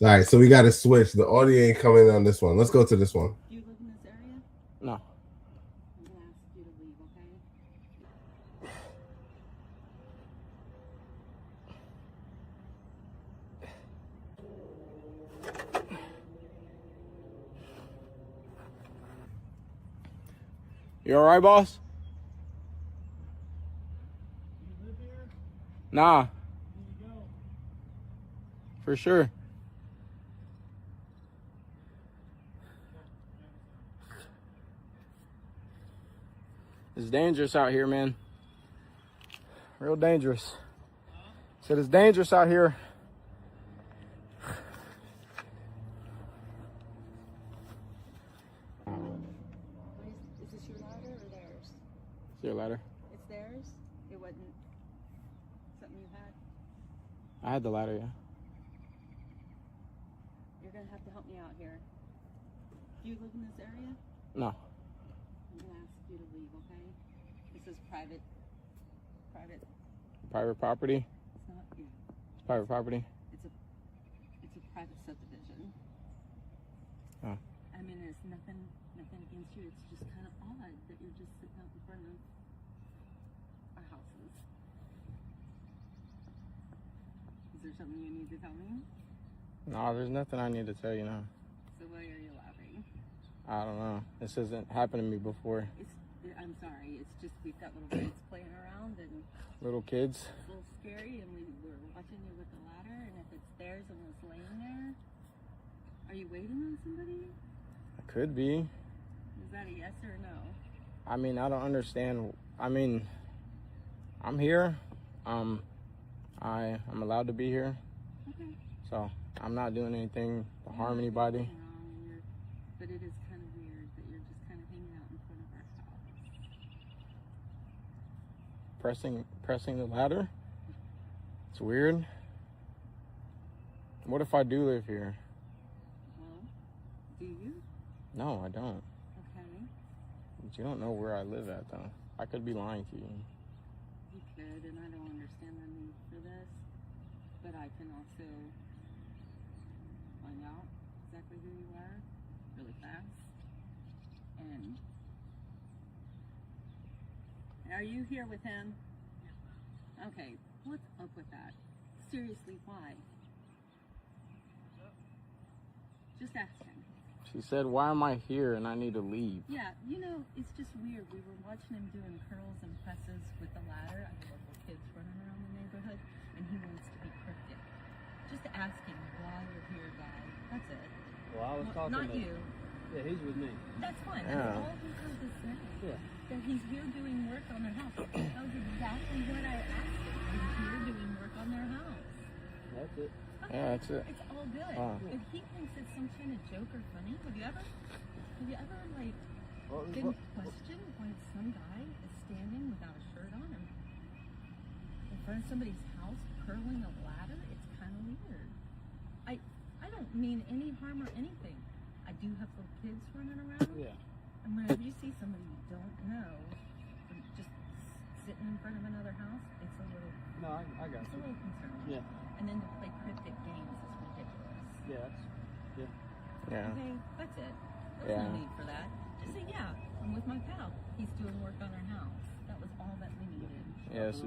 right, so we got to switch. The audio ain't coming on this one. Let's go to this one. Do you live in this area? No. I'm gonna ask you to leave, okay? You all right, boss? You live here? Nah. Where you go? For sure. It's dangerous out here, man. Real dangerous. Said it's dangerous out here. Is this your ladder or theirs? It's your ladder. It's theirs? It wasn't something you had? I had the ladder, yeah. You're gonna have to help me out here. Do you live in this area? No. I'm gonna ask you to leave, okay? This is private. Private property? It's not, yeah. It's private property? It's a private subdivision. Oh. I mean, there's nothing against you. It's just kind of odd that you're just sitting out in front of our houses. Is there something you need to tell me? No, there's nothing I need to tell you now. So why are you laughing? I don't know. This hasn't happened to me before. I'm sorry. It's just we've got little kids playing around and Little kids? it's a little scary, and we're watching you with the ladder, and if it's theirs and it's laying there, are you waiting on somebody? Could be. Is that a yes or a no? I mean, I don't understand. I mean, I'm here. I'm allowed to be here. Okay. So I'm not doing anything to harm anybody. But it is kind of weird that you're just kind of hanging out in front of our house. Pressing the ladder? It's weird. What if I do live here? Well, do you? No, I don't. Okay. But you don't know where I live at, though. I could be lying to you. You could, and I don't understand the need for this, but I can also find out exactly who you are really fast. And are you here with him? Okay, what's up with that? Seriously, why? Just ask him. She said, why am I here and I need to leave? Yeah, you know, it's just weird. We were watching him doing curls and presses with the ladder. I have little kids running around the neighborhood, and he wants to be cryptic. Just ask him why you're here, guy. That's it. Well, I was talking Not to... you. Yeah, he's with me. That's fine. Yeah. That's all he has to say. Yeah. That he's here doing work on their house. That was exactly what I asked him. He's here doing work on their house. That's it. Okay. Yeah, that's it. It's all good. If he thinks it's some kind of joke or funny, have you ever like been questioned why some guy is standing without a shirt on in front of somebody's house curling a ladder? It's kind of weird. I don't mean any harm or anything. I do have little kids running around. Yeah. And whenever you see somebody you don't know just sitting in front of another house, it's a little. No, I got It's a little concerning. Yeah. And then to play cryptic games is ridiculous. Yeah. Yeah. Okay, that's it. There's no need for that. Just say, yeah, I'm with my pal. He's doing work on our house. That was all that we needed. Yes,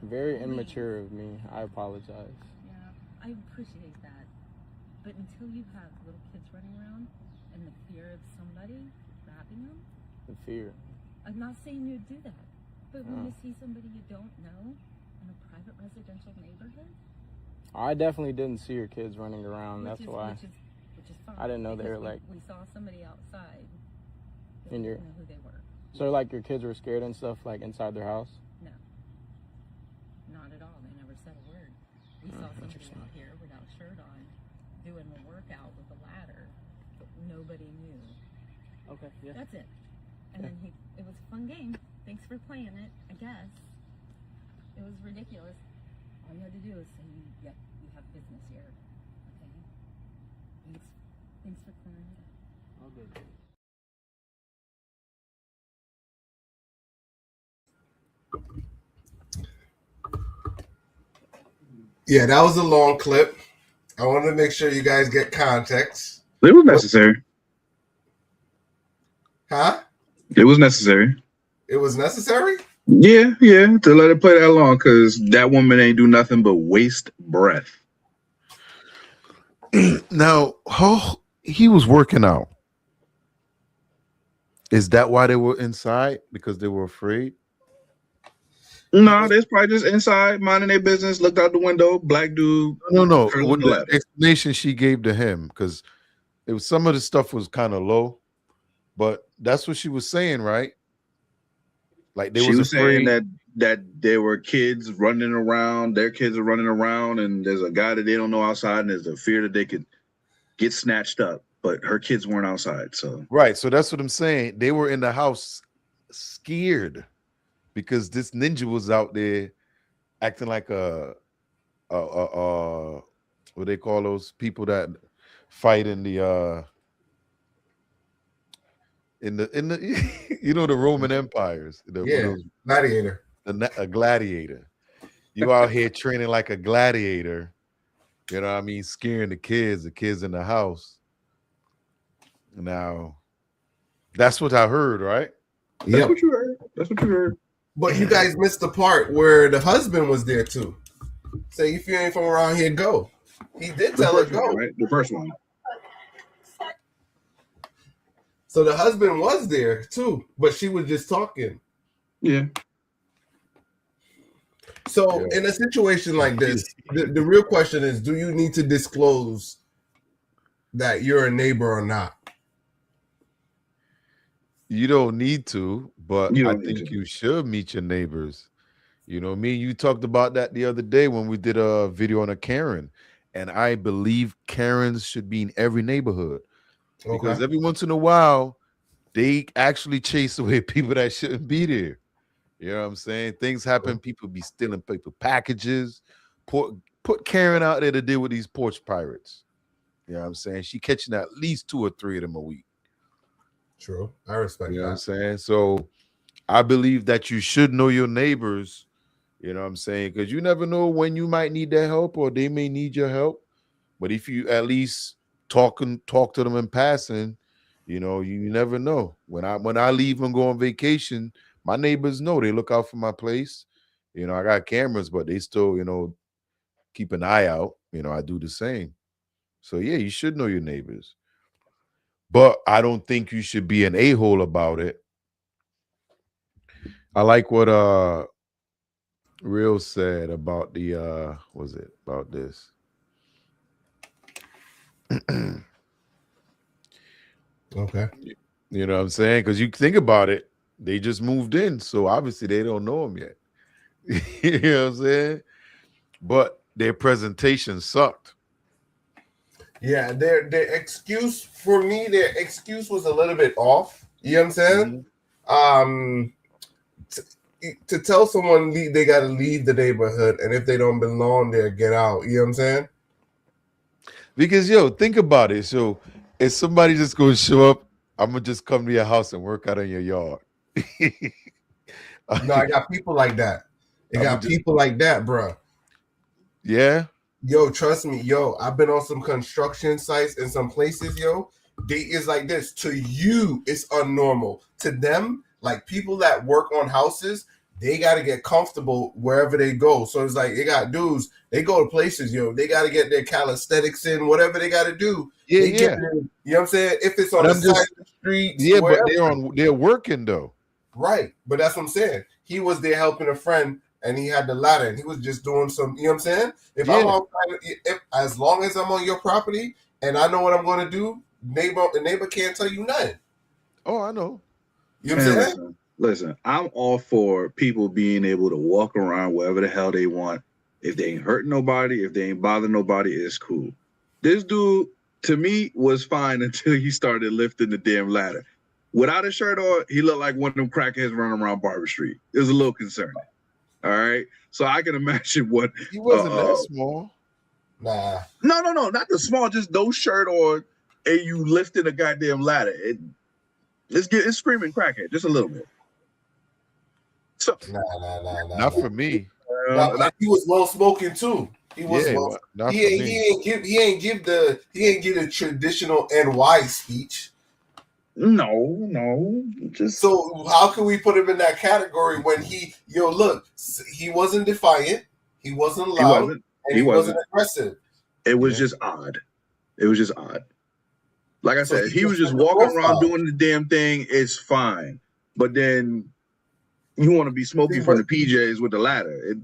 very immature of me. I apologize. Yeah, I appreciate that. But until you have little kids running around and the fear of somebody grabbing them, The fear. I'm not saying you'd do that. But when you see somebody you don't know in a private residential neighborhood, I definitely didn't see your kids running around. That's why. Which is fine. I didn't know they were because like. we saw somebody outside. But In we your. didn't know who they were. So like your kids were scared and stuff like inside their house. No, not at all. They never said a word. We saw somebody out here without a shirt on, doing the workout with a ladder, but nobody knew. Okay, yeah. That's it. And then it was a fun game. Thanks for playing it, I guess. It was ridiculous. All you had to do is say, yep, you have business here. Okay? Thanks for clearing it up. All good. Yeah, that was a long clip. I wanted to make sure you guys get context. It was necessary. Huh? It was necessary. It was necessary? Yeah, to let it play that long, because that woman ain't do nothing but waste breath. Now, he was working out. Is that why they were inside? Because they were afraid? No, they's probably just inside minding their business. Looked out the window, black dude. No. curling What the the ladder. explanation she gave to him, because it was some of the stuff was kind of low, but that's what she was saying, right? Like they She was afraid. saying that there were kids running around, their kids are running around, and there's a guy that they don't know outside, and there's a fear that they could get snatched up. But her kids weren't outside, so Right. So that's what I'm saying. They were in the house scared because this ninja was out there acting like a what they call those people that fight in the you know, the Roman empires. Yeah, gladiator. A gladiator. You out here training like a gladiator. You know what I mean? Scaring the kids in the house. Now, that's what I heard, right? That's what you heard. That's what you heard. But you guys missed the part where the husband was there too. Say, if you ain't from around here, go. He did tell her go. Right? The first one. So the husband was there too, but she was just talking. Yeah. So in a situation like this, the real question is, do you need to disclose that you're a neighbor or not? You don't need to, but You I don't need think to. you should meet your neighbors. You know, me and you talked about that the other day when we did a video on a Karen. And I believe Karens should be in every neighborhood. Because every once in a while, they actually chase away people that shouldn't be there. You know what I'm saying? Things happen. People be stealing paper packages. Put Karen out there to deal with these porch pirates. You know what I'm saying? She catching at least 2 or 3 of them a week. True. I respect You know that. what I'm saying? So I believe that you should know your neighbors. You know what I'm saying? Because you never know when you might need their help or they may need your help. But if you at least talk to them in passing, you know, you never know. When I leave and go on vacation, my neighbors know. They look out for my place. You know, I got cameras, but they still, you know, keep an eye out. You know, I do the same. So yeah, you should know your neighbors. But I don't think you should be an a-hole about it. I like what Real said about the was it about this? Okay. You know what I'm saying? Because you think about it, they just moved in, so obviously they don't know him yet. You know what I'm saying? But their presentation sucked. Yeah, their excuse for me, their excuse was a little bit off. You know what I'm saying? To tell someone they got to leave the neighborhood, and if they don't belong there, get out. You know what I'm saying? Because think about it. So if somebody just gonna show up, I'm gonna just come to your house and work out in your yard. No, I got people like that. They got people like that, bro. Yeah. Yo, trust me, I've been on some construction sites in some places, They is like this. To you, it's unnormal. To them, like people that work on houses, they got to get comfortable wherever they go. So it's like they got dudes, they go to places, they got to get their calisthenics in, whatever they got to do. Yeah, they get in, you know what I'm saying? If it's on the side of the street, yeah, wherever. but they're working though. Right, but that's what I'm saying. He was there helping a friend, and he had the ladder, and he was just doing some. You know what I'm saying? If as long as I'm on your property and I know what I'm going to do, the neighbor can't tell you nothing. Oh, I know. You know what I'm saying? Listen, I'm all for people being able to walk around wherever the hell they want. If they ain't hurting nobody, if they ain't bothering nobody, it's cool. This dude, to me, was fine until he started lifting the damn ladder. Without a shirt on, he looked like one of them crackheads running around Barber Street. It was a little concerning. All right? So I can imagine what... He wasn't that small. Nah. No, not the small, just no shirt on, and you lifting a goddamn ladder. It's screaming crackhead, just a little bit. So, Nah. Not for me. He was well spoken too. He was he ain't give the traditional NY speech. No. Just so how can we put him in that category when he wasn't defiant, he wasn't loud, he wasn't aggressive. It was just odd. It was just odd. Like I said, he was just walking around doing the damn thing. It's fine, but then you want to be smoking from the PJs with the ladder.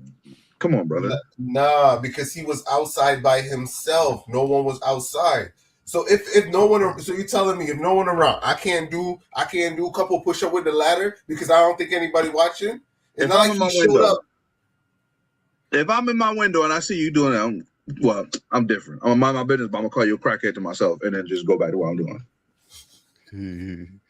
Come on, brother. Nah, because he was outside by himself. No one was outside. So if no one, so you're telling me if no one around, I can't do a couple push up with the ladder because I don't think anybody watching. It's not like he showed up. If I'm in my window and I see you doing it, I'm different. I'm gonna mind my business, but I'm gonna call you a crackhead to myself and then just go back to what I'm doing.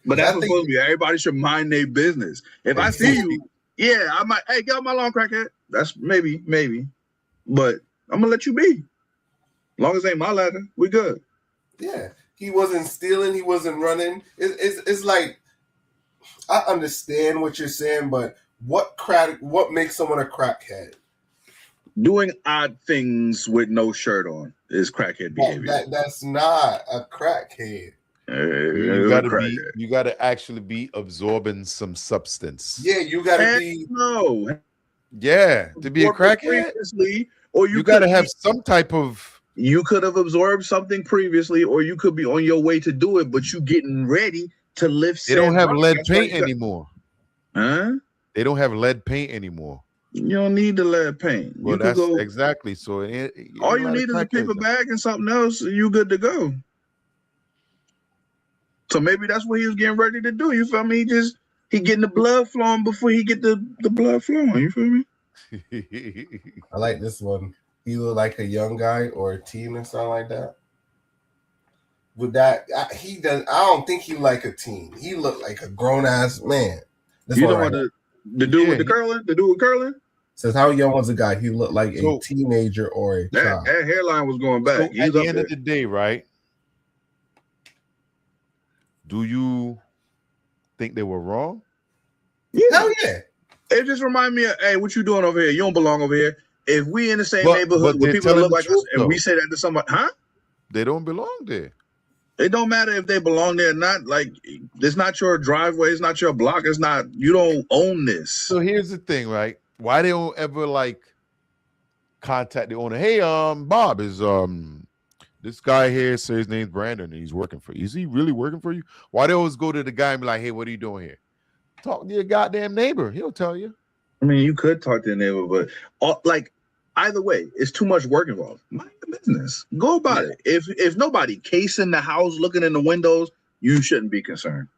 But that's supposed to be. Everybody should mind their business. If I see you, yeah, I might. Hey, get off my lawn, crackhead. That's maybe. But I'm gonna let you be. As long as it ain't my ladder, we good. Yeah, he wasn't stealing. He wasn't running. It's like I understand what you're saying, but what makes someone a crackhead? Doing odd things with no shirt on is crackhead behavior. That's not a crackhead. You gotta actually be absorbing some substance. Yeah, you gotta be to be a crackhead. Or you gotta have some type of. You could have absorbed something previously, or you could be on your way to do it, but you getting ready to lift. They don't have lead paint anymore. Huh? They don't have lead paint anymore. You don't need the lead paint. Well, that's exactly. So all you need is a paper bag and something else, and you good to go. So maybe that's what he was getting ready to do. You feel me? He getting the blood flowing before he get the blood flowing. You feel me? I like this one. He look like a young guy or a teen or something like that. With that, he does. I don't think he like a teen. He look like a grown ass man. You don't want the dude with the curling? The dude with curling? Says how young was the guy? He looked like a teenager or a child. That hairline was going back. So at the end of the day, right? Do you think they were wrong? Yeah. Hell yeah. It just remind me of, hey, what you doing over here? You don't belong over here. If we in the same neighborhood with people that look like us, and we say that to somebody, they don't belong there. It don't matter if they belong there or not. Like, it's not your driveway. It's not your block. It's not, you don't own this. So here's the thing, right? Why they don't ever contact the owner? Hey, Bob, is this guy here, say his name's Brandon and he's working for you. Is he really working for you? Why they always go to the guy and be like, hey, what are you doing here? Talk to your goddamn neighbor. He'll tell you. I mean, you could talk to your neighbor, but either way, it's too much work involved. Mind your business. Go about it. If nobody casing the house, looking in the windows, you shouldn't be concerned.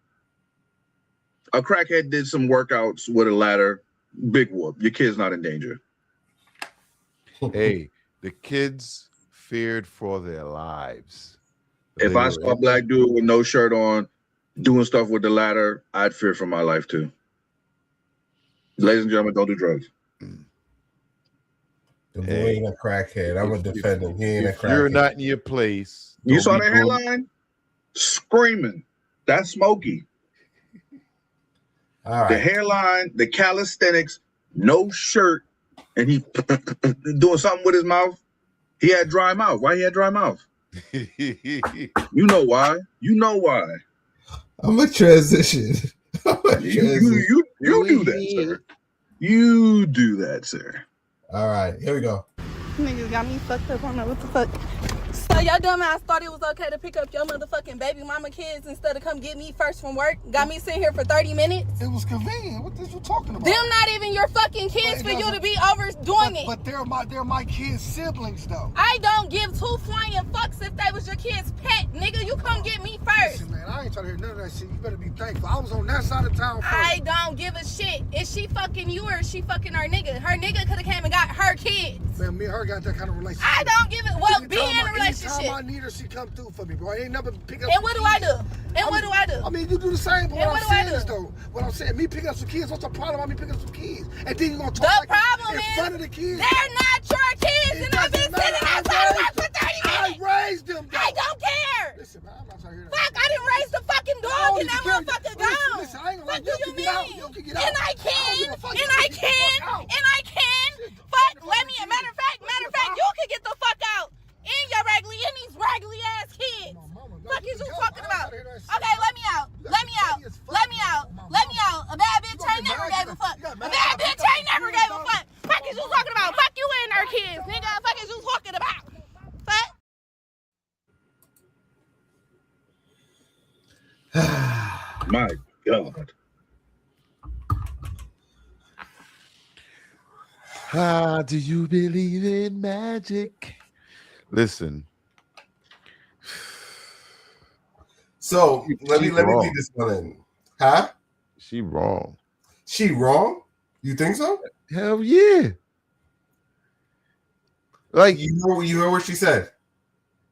A crackhead did some workouts with a ladder. Big whoop. Your kid's not in danger. Hey, the kids feared for their lives. If I saw a black dude with no shirt on doing stuff with the ladder, I'd fear for my life too. Ladies and gentlemen, don't do drugs. The boy ain't a crackhead. I'm a defender. He ain't a crackhead. You're not in your place. You saw the hairline? Screaming. That's Smokey. All right. The hairline, the calisthenics, no shirt, and he doing something with his mouth. He had dry mouth. Why he had dry mouth? You know why. You know why. I'm a transition. You You do that, sir. You do that, sir. All right, here we go. Niggas got me fucked up on that. What the fuck? So your dumb ass thought it was okay to pick up your motherfucking baby mama kids instead of come get me first from work? Got me sitting here for 30 minutes? It was convenient. What is you talking about? Them not even your fucking kids for you to be overdoing it. But they're my kids' siblings though. I don't give two flying fucks if they was your kid's pet, nigga. You come get me first. Listen, man, I ain't trying to hear none of that shit. You better be thankful. I was on that side of town first. I don't give a shit. Is she fucking you or is she fucking her nigga? Her nigga could have came and got her kids. Man, me and her got that kind of relationship. I don't give it. Well, be in a relationship. Anytime I need her, she come through for me, bro. I ain't never pick up. And what do I do? And what do I do? I mean, you do the same, but And what I'm saying is though, what I'm saying, me picking up some kids, what's the problem about me picking up some kids? And then you gonna talk The like problem in is front of the kids? they're not your kids, and I've been sitting outside of work for 30 minutes. I raised them, though. I don't care. Listen, man, I'm not trying to hear that. Fuck, I didn't raise the fucking dog, and that motherfucker gone. Listen, I ain't gonna What lie, do you mean? And And I can. Fuck, let me. Matter of fact, you can get the fuck out. In your raggedy, in these raggedy ass kids. Fuck is you talking about? Okay, let me out. A bad bitch ain't never gave a fuck. A bad bitch ain't never gave a fuck. Fuck is you talking about? Fuck you and her kids, nigga. Fuck is you talking about? Fuck. My God. Ah, do you believe in magic? Listen. So let me leave this one in. Huh? She wrong. She wrong? You think so? Hell yeah. Like you heard what she said.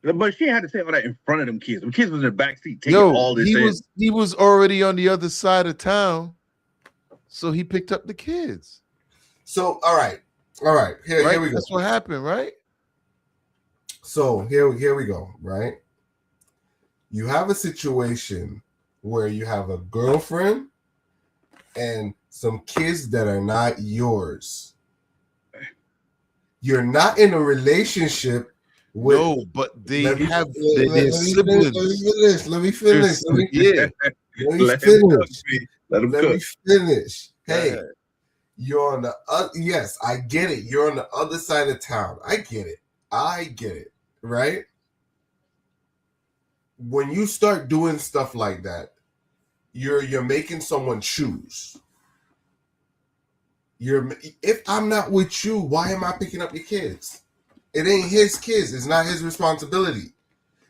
But she had to say all that in front of them kids. The kids was in the back seat taking all this in. He was already on the other side of town, so he picked up the kids. So all right. Here we go. That's what happened, right? So here we go, right? You have a situation where you have a girlfriend and some kids that are not yours. You're not in a relationship with. No, but they have their siblings. Let me finish. Let me finish. Hey, you're on the yes, I get it. You're on the other side of town. I get it. Right? When you start doing stuff like that, you're making someone choose. If I'm not with you, why am I picking up your kids? It ain't his kids. It's not his responsibility.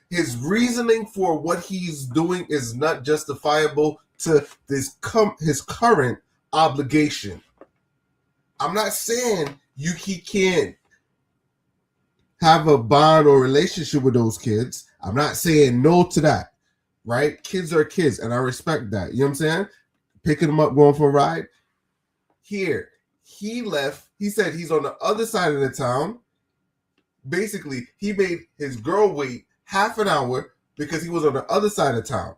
His reasoning for what he's doing is not justifiable to his current obligation. I'm not saying he can't have a bond or relationship with those kids. I'm not saying no to that, right? Kids are kids, and I respect that. You know what I'm saying? Picking them up, going for a ride. Here, he left. He said he's on the other side of the town. Basically, he made his girl wait half an hour because he was on the other side of town.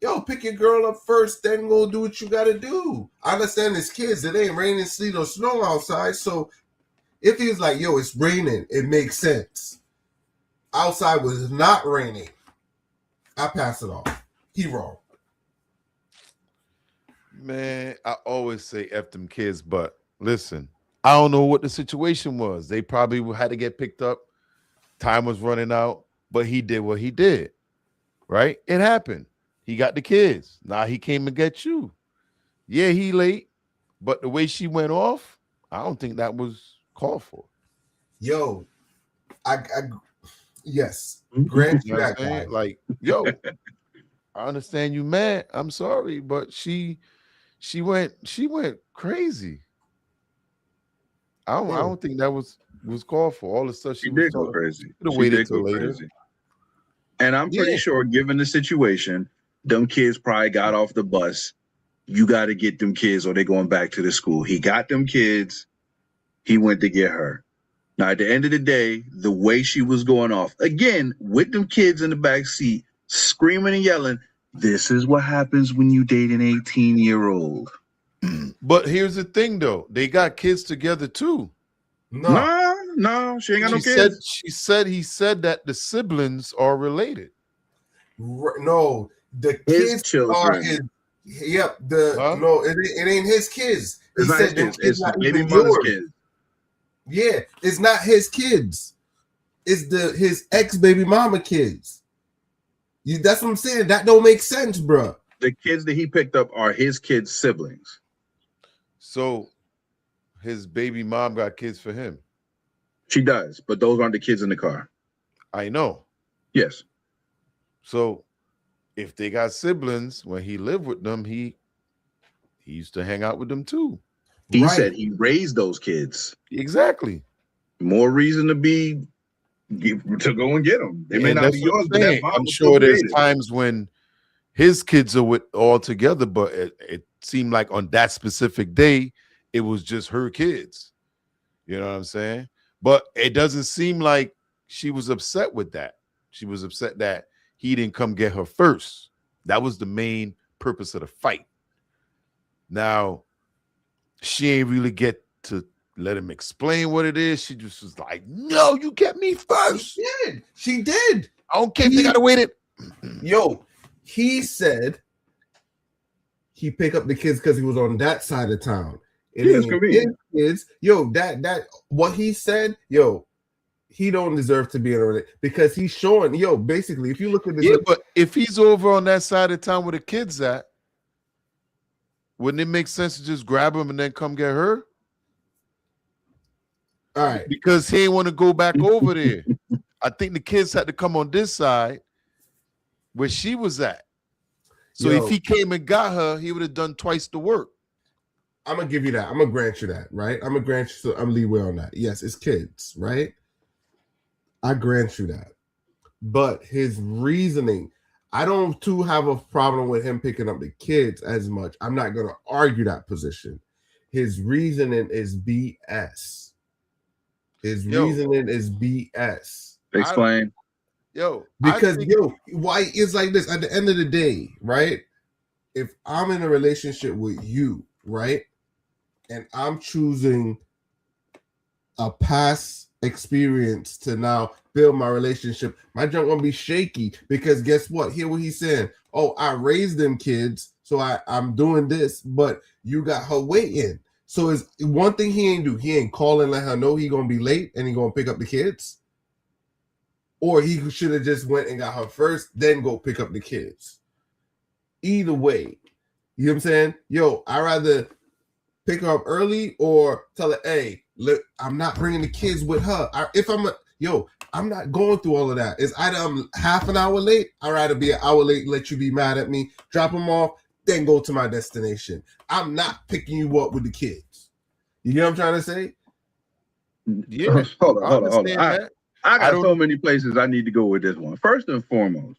Yo, pick your girl up first, then go do what you got to do. I understand it's kids. It ain't raining, sleet, or snow outside, so if he's like, yo, it's raining, it makes sense. Outside was not raining. I pass it off. He wrong. Man, I always say F them kids, but listen, I don't know what the situation was. They probably had to get picked up. Time was running out, but he did what he did, right? It happened. He got the kids. Now he came to get you. Yeah, he late, but the way she went off, I don't think that was called for. Yo, yes, grant you that guy. Like, yo, I understand you mad. I'm sorry, but she went crazy. I don't think that was called for. All the stuff she did go crazy. She waited till later. Crazy. And I'm pretty sure, given the situation, them kids probably got off the bus. You got to get them kids, or they're going back to the school. He got them kids. He went to get her. Now, at the end of the day, the way she was going off, again, with them kids in the back seat, screaming and yelling, this is what happens when you date an 18-year-old. But here's the thing, though. They got kids together, too. No, she ain't got no kids. He said that the siblings are related. No, the kids are his Yep. Huh? No, it ain't his kids. He It's not his said them kids. kids It's not the baby even mother's yours. kids. Yeah, it's not his kids. It's his ex baby mama kids. That's what I'm saying. That don't make sense, bro. The kids that he picked up are his kids' siblings. So his baby mom got kids for him. She does, but those aren't the kids in the car. I know. Yes. So if they got siblings, when he lived with them, he used to hang out with them too. He said he raised those kids. Exactly. More reason to go and get them. They may And not that's be what yours, I'm but that saying. bond I'm was sure still there's created. times when his kids are with all together, but it seemed like on that specific day, it was just her kids. You know what I'm saying? But it doesn't seem like she was upset with that. She was upset that he didn't come get her first. That was the main purpose of the fight. Now, she ain't really get to let him explain what it is. She just was like, no, you get me first. She did. I don't care if they gotta wait it. Yo, he said he picked up the kids because he was on that side of town. It Yeah, it's ain't convenient. his kids. Yo, that what he said, yo, he don't deserve to be in a relationship because he's showing, yo, basically, if you look at this, Yeah, but if he's over on that side of town where the kids at, wouldn't it make sense to just grab him and then come get her? All right. Because he ain't want to go back over there. I think the kids had to come on this side where she was at. So Yo. if he came and got her, he would have done twice the work. I'm gonna give you that. I'm gonna grant you that, right? I'm gonna grant you some leeway on that. Yes, it's kids, right? I grant you that. But his reasoning, I don't too have a problem with him picking up the kids as much. I'm not gonna argue that position. His reasoning is BS. His reasoning is BS. Explain. Because why it's like this at the end of the day, right? If I'm in a relationship with you, right, and I'm choosing a past experience to now build my relationship, my junk gonna be shaky because guess what? Hear what he's saying. Oh, I raised them kids, so I'm doing this, but you got her waiting. So it's one thing he ain't do. He ain't call and let her know he gonna be late and he gonna pick up the kids. Or he should have just went and got her first, then go pick up the kids. Either way, you know what I'm saying? Yo, I'd rather pick her up early or tell her, hey, look, I'm not bringing the kids with her. I'm not going through all of that. It's either I'm half an hour late, I'd rather be an hour late, let you be mad at me, drop them off, then go to my destination. I'm not picking you up with the kids. You get what I'm trying to say? Yeah. Hold on. I got don't- so many places I need to go with this one. First and foremost,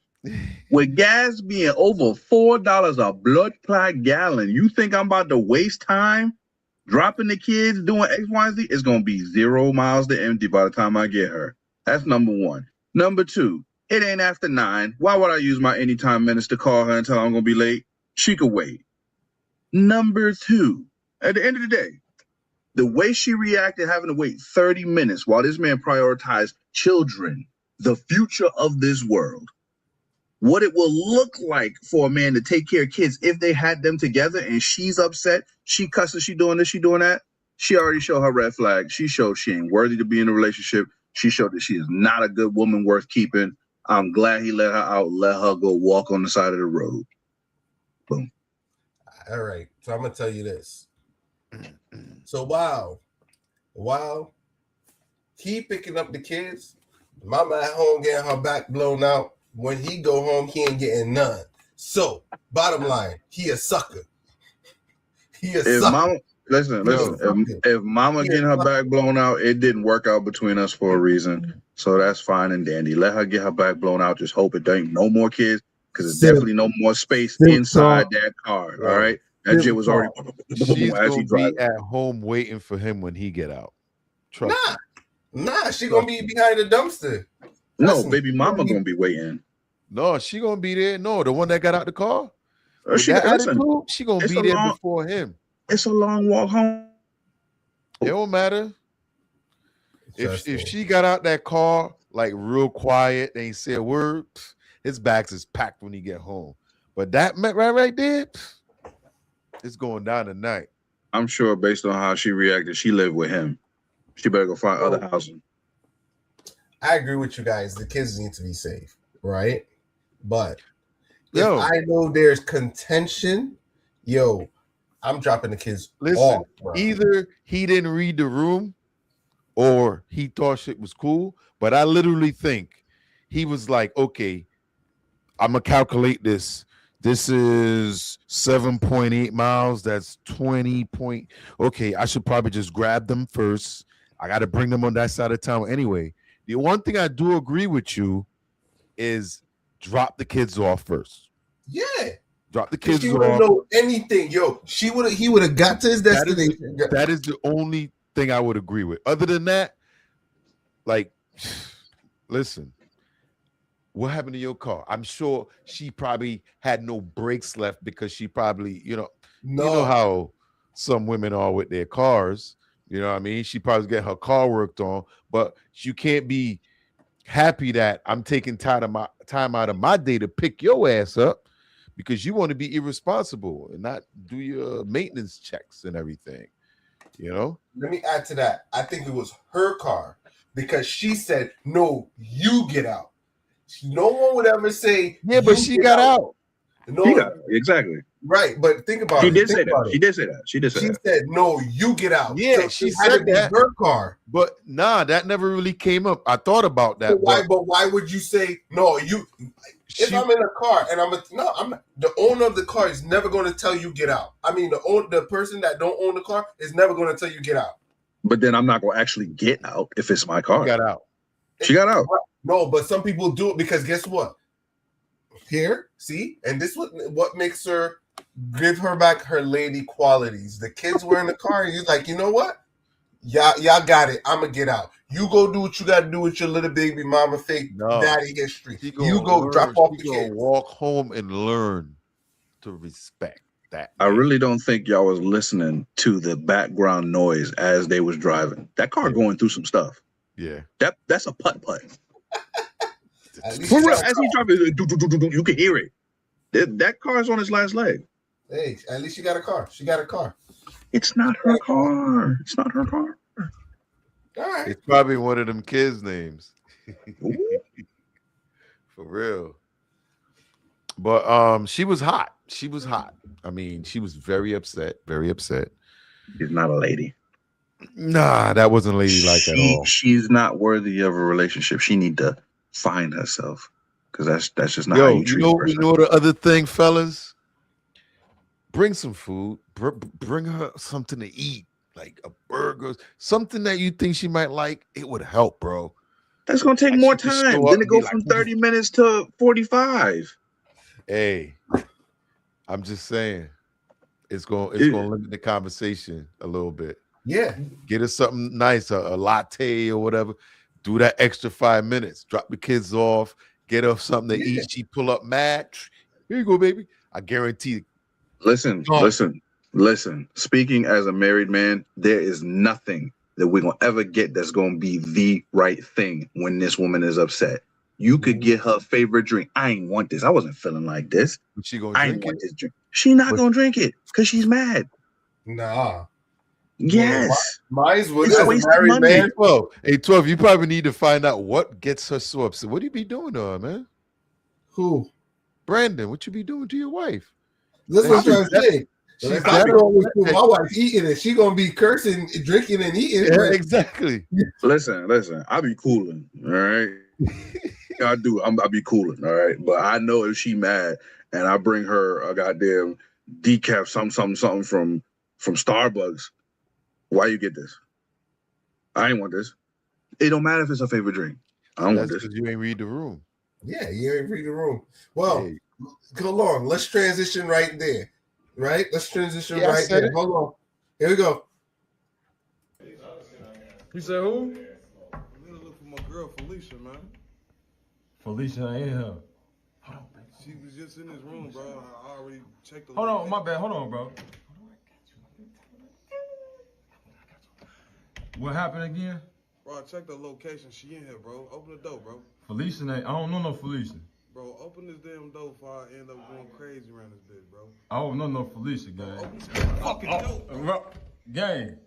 with gas being over $4 a blood clot gallon, you think I'm about to waste time dropping the kids doing X, Y, and Z? It's gonna be 0 miles to empty by the time I get her. That's number one. Number two, it ain't after 9. Why would I use my anytime minutes to call her and tell her I'm gonna be late? She could wait. Number two, at the end of the day, the way she reacted having to wait 30 minutes while this man prioritized children, the future of this world, what it will look like for a man to take care of kids if they had them together and she's upset, she cussing, she doing this, she doing that. She already showed her red flag. She showed she ain't worthy to be in a relationship. She showed that she is not a good woman worth keeping. I'm glad he let her out, let her go walk on the side of the road. Boom. All right. So I'm gonna tell you this. So while he picking up the kids, mama at home getting her back blown out. When he go home, he ain't getting none. So bottom line, he a sucker. He a If sucker. mama, listen. If mama getting her back blown out, it didn't work out between us for a reason. So that's fine and dandy. Let her get her back blown out. Just hope it ain't no more kids, because there's definitely no more space inside that car. All right, that shit was already. She's as gonna he drives. be at home waiting for him when he get out. Trust me. Nah, she gonna be behind the dumpster. No, baby mama gonna be waiting. No, she gonna be there. No, the one that got out the car. With She, that listen, attitude, she gonna it's be a there long- before him. It's a long walk home. It don't matter. Trust If me. she got out that car like real quiet, ain't say a word, his bags is packed when he get home. But that right there, It's going down tonight. I'm sure based on how she reacted, she lived with him. She better go find other housing. I agree with you guys. The kids need to be safe, right? But Yo. if I know there's contention, I'm dropping the kids Listen, off, bro. either he didn't read the room or he thought shit was cool. But I literally think he was like, okay, I'm going to calculate this. This is 7.8 miles. That's 20 point. Okay, I should probably just grab them first. I got to bring them on that side of town anyway. The one thing I do agree with you is drop the kids off first. Yeah. Drop the kids She off. wouldn't know anything. He would have got to his destination. That is the only thing I would agree with. Other than that, like, listen, what happened to your car? I'm sure she probably had no brakes left because she probably, you know how some women are with their cars. You know what I mean? She probably get her car worked on, but you can't be happy that I'm taking time out of my day to pick your ass up because you want to be irresponsible and not do your maintenance checks and everything. You know? Let me add to that. I think it was her car because she said, "No, you get out." No one would ever say, "Yeah, but she got out." No, exactly. Right, but think about it. She did say that. She said, "No, you get out." Yeah, So she it had to said be that. her car. But nah, that never really came up. I thought about that. But why would you say no? If I'm in a car and I'm not, the owner of the car is never going to tell you get out. I mean, the person that don't own the car is never going to tell you get out. But then I'm not going to actually get out if it's my car. She got out. She got out. No, but some people do it because guess what? Here, see, and this what makes her give her back her lady qualities. The kids were in the car, and he's like, you know what? Y'all got it. I'm gonna get out. You go do what you got to do with your little baby mama fake daddy history. You go drop off the kids. Walk home and learn to respect that. I really don't think y'all was listening to the background noise as they was driving. That car going through some stuff. Yeah. That's a putt-putt. For real, as he driving, you can hear it. That car is on its last leg. Hey, at least she got a car. She got a car. It's not her car. It's not her car. All right. It's probably one of them kids' names. For real. But she was hot. She was hot. I mean, she was very upset. Very upset. She's not a lady. Nah, that wasn't ladylike at all. She's not worthy of a relationship. She need to find herself because that's just not how you treat a person. You know the other thing, fellas? Bring some food. Bring her something to eat, like a burger, something that you think she might like. It would help, bro. That's gonna take more time. Then it go from 30 minutes to 45. Hey, I'm just saying, it's gonna limit the conversation a little bit. Yeah, get her something nice, a latte or whatever. Do that extra 5 minutes. Drop the kids off. Get her something to eat. She pull up mad. Here you go, baby. I guarantee. Listen. Speaking as a married man, there is nothing that we're gonna ever get that's gonna be the right thing when this woman is upset. You could get her favorite drink. I ain't want this. I wasn't feeling like this. But she gonna I drink ain't want it? this drink. She not gonna drink it because she's mad. Nah. Yes. Mine's would It's as a wasted married money. man. 12, you probably need to find out what gets her so upset. What do you be doing to her, man? Who? Brandon, what you be doing to your wife? That's what I'm trying to say. She's If I go with my wife eating it, she gonna be cursing, drinking, and eating. Yeah, exactly. Listen. I be cooling. All right. I do. I be cooling. All right. But I know if she mad and I bring her a goddamn decaf, something from Starbucks. Why you get this? I ain't want this. It don't matter if it's her favorite drink. I don't want this. Because you ain't read the room. Yeah, you ain't read the room. Well, go on. Let's transition right there. Right? Let's transition right there. Hold on. Here we go. You said who? I'm gonna look for my girl Felicia, man. Felicia ain't here. She was just in this room, bro. I already checked the Hold on, my bad. Hold on, bro. What happened again? Bro, I checked the location. She in here, bro. Open the door, bro. Felicia ain't. I don't know no Felicia. Bro, open this damn door before I end up going crazy around this bitch, bro. Oh, no, Felicia, gang. Open this fucking door. Gang,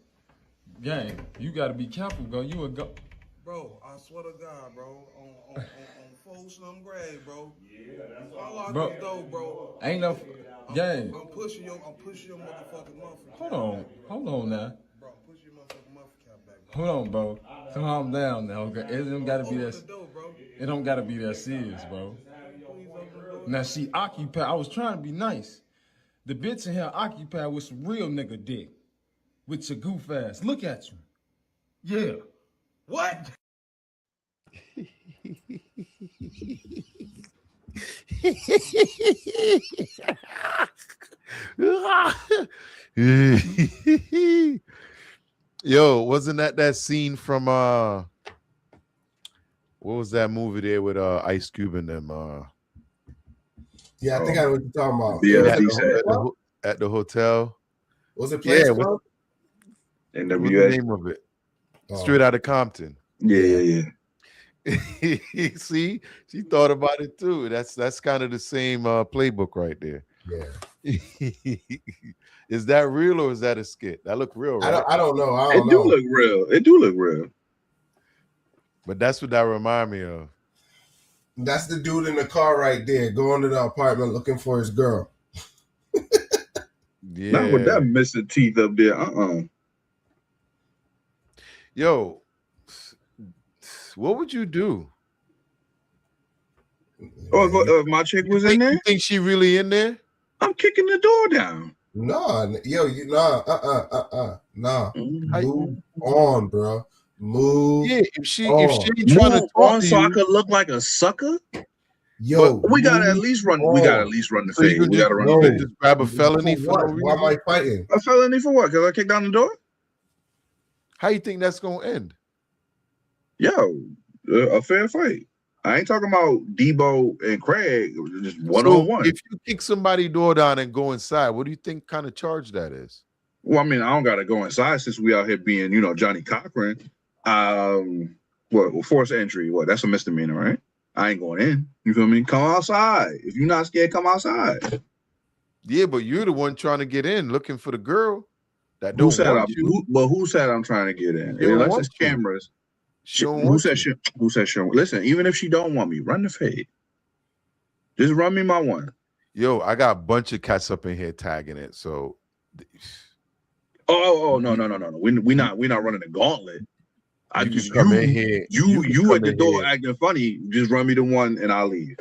you gotta be careful, bro. You a go. Bro, I swear to God, bro, on full slum grade, bro. Yeah, that's all. I lock Bro, this door, bro. Ain't no gang. I'm pushing your motherfucking muffin. Hold on now. Bro, push your motherfucking muffin cap back. Hold on, bro. Calm down now. Okay, it don't gotta be that. It don't gotta be that serious, bro. Now she occupied. I was trying to be nice. The bitch in here occupied with some real nigga dick, with your goof ass. Look at you. Yeah. What? Yo, wasn't that scene from what was that movie there with Ice Cube and them? Yeah, I think I know what you're talking about. Yeah, at the hotel. Was it Place Club? What's the name of it? Straight Out of Compton. Yeah. See, she thought about it too. That's kind of the same playbook right there. Yeah. Is that real or is that a skit? That look real, right? I don't know. It do look real. It do look real. But that's what that remind me of. That's the dude in the car right there, going to the apartment looking for his girl. Yeah. Not with that missing teeth up there. Yo, what would you do? Oh, if my chick was in there? You think she really in there? I'm kicking the door down. Nah. Move on, bro. Move. Yeah, if she ain't trying to talk on to so you, I could look like a sucker. Yo, but we gotta at least run. We gotta at least run the fade. We gotta run the fade. Just grab a felony for what? no reason. Why am I fighting? A felony for what? Because I kicked down the door. How you think that's gonna end? Yo, a fair fight. I ain't talking about Debo and Craig. Just one-on-one. If you kick somebody's door down and go inside, what do you think kind of charge that is? Well, I mean, I don't gotta go inside since we out here being, Johnny Cochran. Forced entry. That's a misdemeanor, right? I ain't going in. You feel me? Come outside. If you're not scared, come outside. Yeah, but you're the one trying to get in, looking for the girl that Who don't said want you. who said I'm trying to get in? They don't Unless want it's you. cameras. She don't Who want said you. she? Listen, even if she don't want me, run the fade. Just run me my one. Yo, I got a bunch of cats up in here tagging it. So, Oh, no. We not running the gauntlet. I you just can come in here. You can at the come in door here. acting funny. Just run me the one and I'll leave.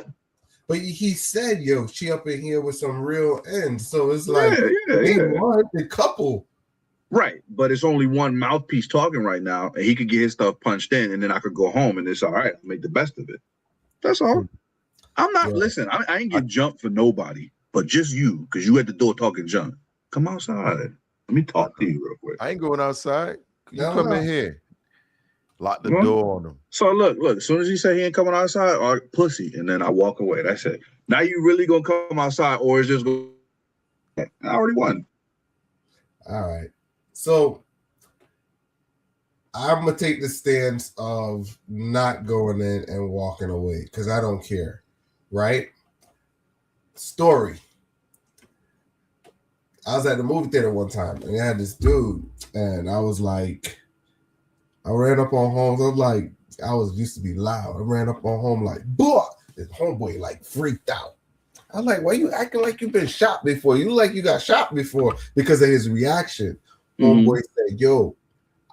But he said, yo, she up in here with some real ends. So it's like, yeah. One, the couple. Right, but it's only one mouthpiece talking right now, and he could get his stuff punched in, and then I could go home, and it's all right. I'll make the best of it. That's all. I'm not listen. I ain't get jumped for nobody, but just you, because you at the door talking junk. Come outside. Let me talk to you real quick. I ain't going outside. You No, come no. in here. Lock the door on him. So look. As soon as he say he ain't coming outside, all right, pussy, and then I walk away. That's it. Now you really gonna come outside, or is just go? I already won. All right. So I'm gonna take the stance of not going in and walking away because I don't care. Right? Story. I was at the movie theater one time and I had this dude, and I was like, I ran up on Holmes. I was used to be loud. I ran up on home like, boy, this homeboy like freaked out. I'm like, why you acting like you've been shot before? You look like you got shot before because of his reaction. Homeboy said, yo,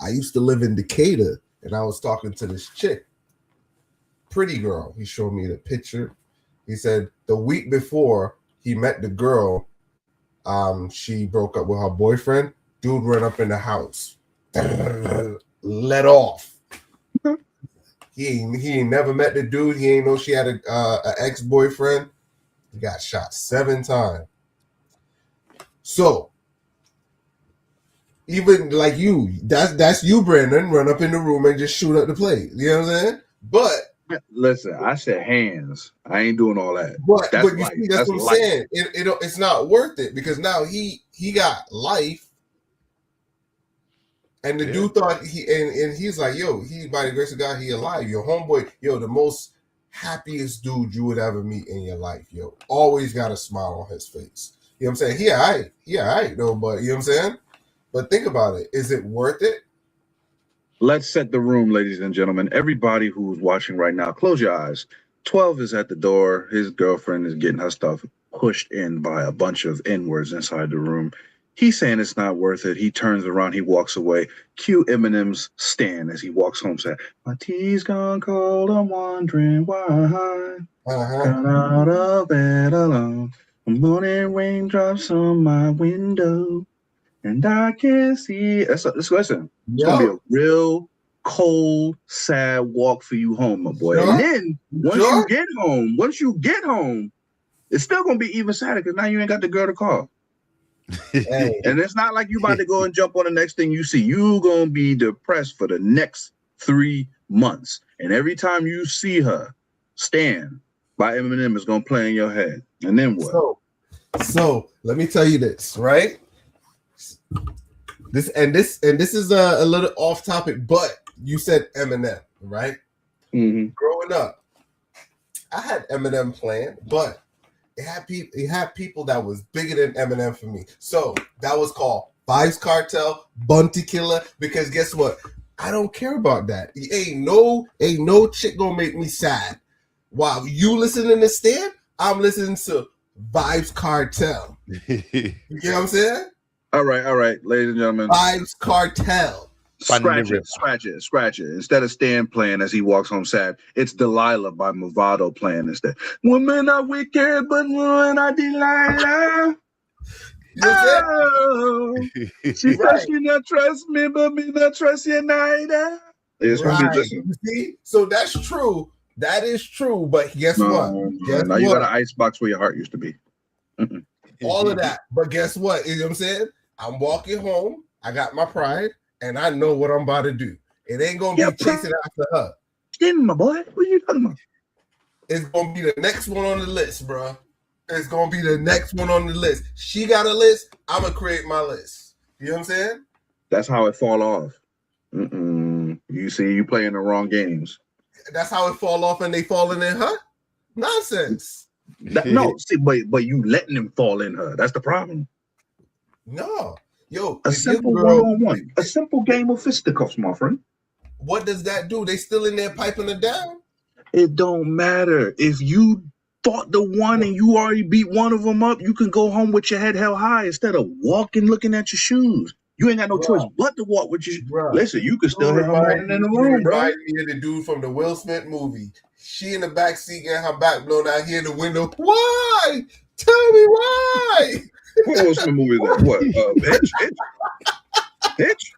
I used to live in Decatur and I was talking to this chick, pretty girl. He showed me the picture. He said the week before he met the girl, she broke up with her boyfriend. Dude ran up in the house, let off. He ain't never met the dude. He ain't know she had a ex-boyfriend. He got shot 7 times. So even like you, that's you, Brandon. Run up in the room and just shoot up the place. You know what I'm saying? But listen, I said hands. I ain't doing all that. But That's you life. see, that's what I'm life. saying. It's not worth it because now he got life, and the dude thought and he's like, yo, he by the grace of God, he alive. Your homeboy, yo, the most happiest dude you would ever meet in your life, yo. Always got a smile on his face. You know what I'm saying? All right, though, but you know what I'm saying? But think about it. Is it worth it? Let's set the room, ladies and gentlemen. Everybody who's watching right now, close your eyes. 12 is at the door. His girlfriend is getting her stuff pushed in by a bunch of N-words inside the room. He's saying it's not worth it. He turns around, he walks away. Cue Eminem's stand as he walks home, saying, my tea's gone cold, I'm wondering why. Got out of bed alone. Morning raindrops on my window. And I can't see. Listen, it's going to be a real cold, sad walk for you home, my boy. Sure. And then once you get home, it's still going to be even sadder because now you ain't got the girl to call. Hey. And it's not like you about to go and jump on the next thing you see. You going to be depressed for the next 3 months. And every time you see her, Stand by Eminem is going to play in your head. And then what? So let me tell you this, right? This is a little off topic, but you said Eminem, right? Mm-hmm. Growing up, I had Eminem playing, but it had people that was bigger than Eminem for me. So that was called Vybz Kartel, Bunty Killer. Because guess what? I don't care about that. Ain't no chick gonna make me sad. While you listening to Stan, I'm listening to Vybz Kartel. You know what I'm saying? All right, ladies and gentlemen. Vybz Kartel. Scratch it. Instead of Stan playing as he walks home sad, it's Delilah by Movado playing instead. Women are wicked, but women are Delilah. Oh, she said she not trust me, but me not trust you neither. It's right. You see? So that's true. That is true. But guess what? Now you got an icebox where your heart used to be. All of that. But guess what? You know what I'm saying? I'm walking home. I got my pride, and I know what I'm about to do. It ain't gonna be chasing after her. My boy, what are you talking about? It's gonna be the next one on the list, bro. It's gonna be the next one on the list. She got a list. I'm gonna create my list. You know what I'm saying? That's how it fall off. You see, you playing the wrong games. That's how it fall off, and they falling in her. Nonsense. But you letting them fall in her. That's the problem. No, yo, a simple one-on-one, a simple game of fisticuffs, my friend. What does that do? They still in there piping it down. It don't matter if you fought the one and you already beat one of them up. You can go home with your head held high instead of walking, looking at your shoes. You ain't got no choice but to walk with your. Listen, you can still hear her running in the room, bro. Remind me of the dude from the Will Smith movie. She in the back seat getting her back blown out here in the window. Why? Tell me why. What was the movie that? What? Hitch?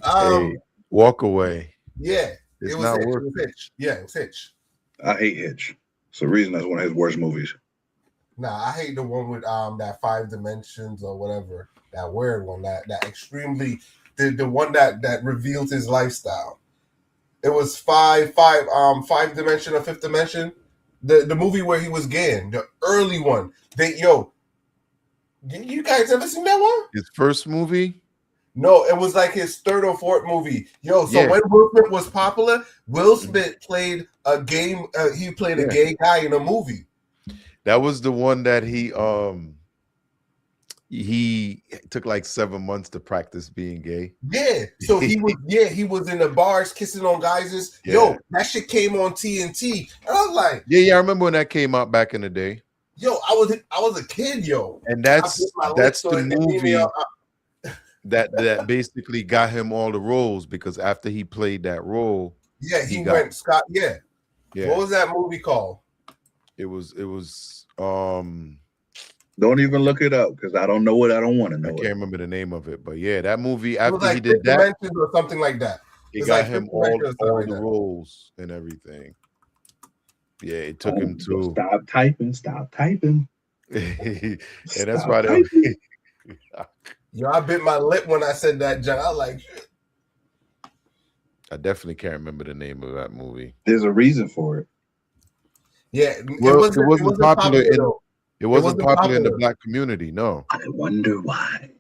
Hey, walk away. Yeah, it's it was not Hitch. worth It was Hitch. Yeah, it was Hitch. I hate Hitch. It's the reason that's one of his worst movies. Nah, I hate the one with that 5 dimensions or whatever. That weird one. That extremely the one that revealed his lifestyle. It was five dimension or 5th dimension. The movie where he was gay, the early one. You guys ever seen that one? His first movie? No, it was like his 3rd or 4th movie. When Will Smith was popular, Will Smith played a game. He played a gay guy in a movie. That was the one that he took like 7 months to practice being gay. Yeah, so he was in the bars kissing on guys. Yo, that shit came on TNT, and I was like, yeah, I remember when that came out back in the day. Yo, I was a kid, yo, and that's the movie that basically got him all the roles, because after he played that role, he went Scott. Yeah. What was that movie called? It was Don't even look it up because I don't know it. I don't want to know. I can't remember the name of it, but yeah, that movie after he did that, or something like that. It got him all the roles and everything. Yeah, it took him to stop typing. And that's why Yo, I bit my lip when I said that, John. I was like, I definitely can't remember the name of that movie. There's a reason for it. Yeah, well, it wasn't popular in the black community. No, I wonder why.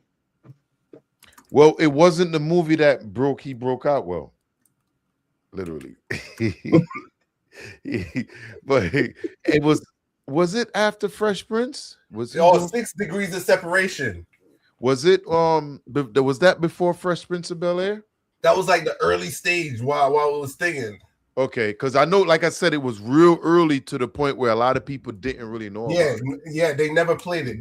Well, it wasn't the movie that he broke out. Well, literally, But it was it after Fresh Prince? Was he Oh, doing- 6 degrees of separation. was it was that before Fresh Prince of Bel-Air? That was like the early stage while it was stinging. Okay, because I know, like I said, it was real early to the point where a lot of people didn't really know about it. Yeah, they never played it.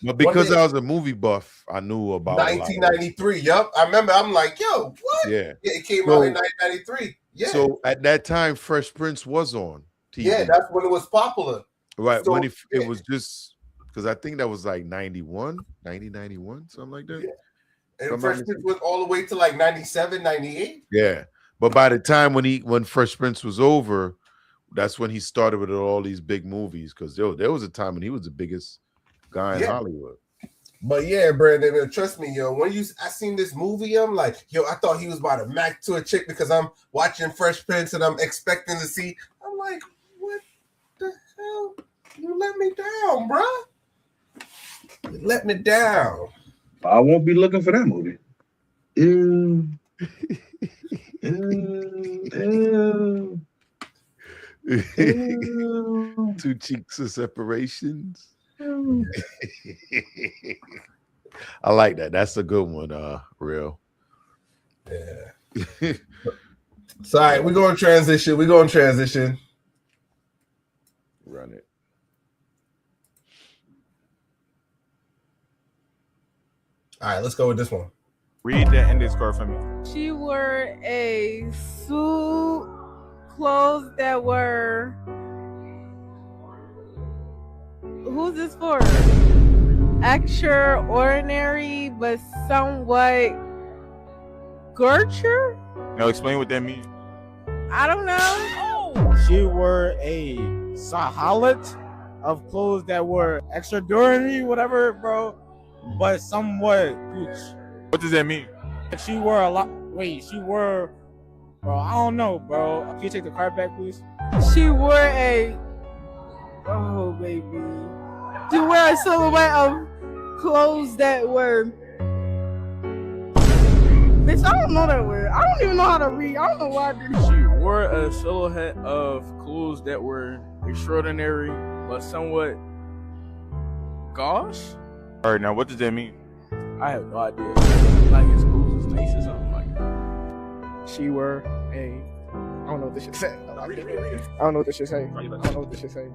But because I was a movie buff, I knew about it. 1993. Yup, I remember. I'm like, yo, what? Yeah, it came out in 1993. Yeah. So at that time, Fresh Prince was on TV. Yeah, that's when it was popular. Right, So, when it was just because I think that was like 91, something like that. Yeah. And Fresh Prince went all the way to like 97, 98. Yeah. But by the time when Fresh Prince was over, that's when he started with all these big movies. Because there was a time when he was the biggest guy in Hollywood. But yeah, Brandon, trust me, yo. When I seen this movie, I'm like, yo, I thought he was about to mac to a chick because I'm watching Fresh Prince and I'm expecting to see. I'm like, what the hell? You let me down, bruh. You let me down. I won't be looking for that movie. Ew. Two cheeks of separations. I like that. That's a good one, real. Yeah. So all right, we're going to transition. Run it. All right, let's go with this one. Read the ending score for me. She wore a suit, clothes that were. Who's this for? Extraordinary, but somewhat Gertrude? Now explain what that means. I don't know. She wore a sahalat of clothes that were extraordinary, whatever, bro, but somewhat gooch. What does that mean? She wore a lot. Wait, she wore. Bro, I don't know, bro. Can you take the card back, please? She wore a. Oh, baby. She wore a silhouette of clothes that were. Bitch, I don't know that word. I don't even know how to read. I don't know why I did this. She wore a silhouette of clothes that were extraordinary, but somewhat gauche. All right, now what does that mean? I have no idea. Like his clothes is nice or something like that. She wore a. I don't know what this shit say. I don't know what this shit say. I don't know what this shit say. I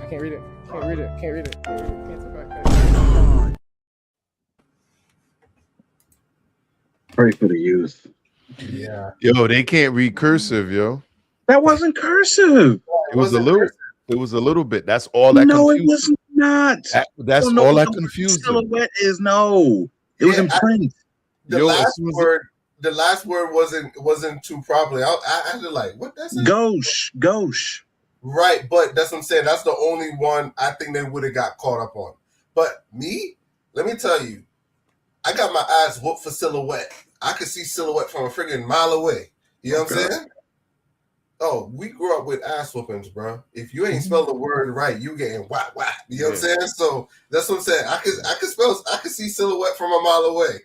can't read it. Can't read it. Cancel back. Pray for the youth. Yeah. Yo, they can't read cursive, yo. That wasn't cursive. It was a little. It was a little bit. That's all that. No, confused. it was not. That's all that confused. Silhouette is no. It was in print. The last word wasn't too properly. I had to like, what that's Gauche. Right, but that's what I'm saying. That's the only one I think they would have got caught up on. But me, let me tell you, I got my eyes whooped for silhouette. I could see silhouette from a friggin' mile away. You know what I'm saying? Oh, we grew up with ass whoopings, bro. If you ain't spell the word right, you getting whack. You know what I'm saying? So that's what I'm saying. I could see silhouette from a mile away.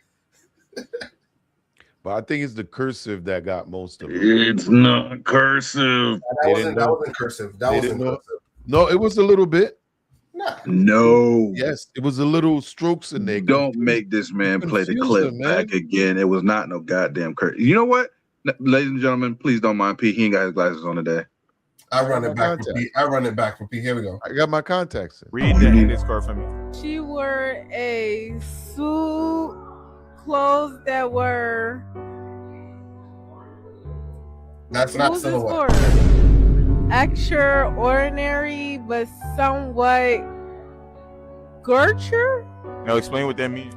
But I think it's the cursive that got most of it. It's not cursive. That wasn't cursive. That wasn't cursive. No, it was a little bit. No. Yes, it was a little strokes in there. Don't make this man play the Confused clip him, man. back again. It was not no goddamn cursive. You know what? Ladies and gentlemen, please don't mind P. He ain't got his glasses on today. I run it back for P. Here we go. I got my contacts in. Read the ending score for me. She wore a suit, clothes that were. That's not Who's this silhouette. for? Extraordinary, but somewhat Gertrude? Now explain what that means.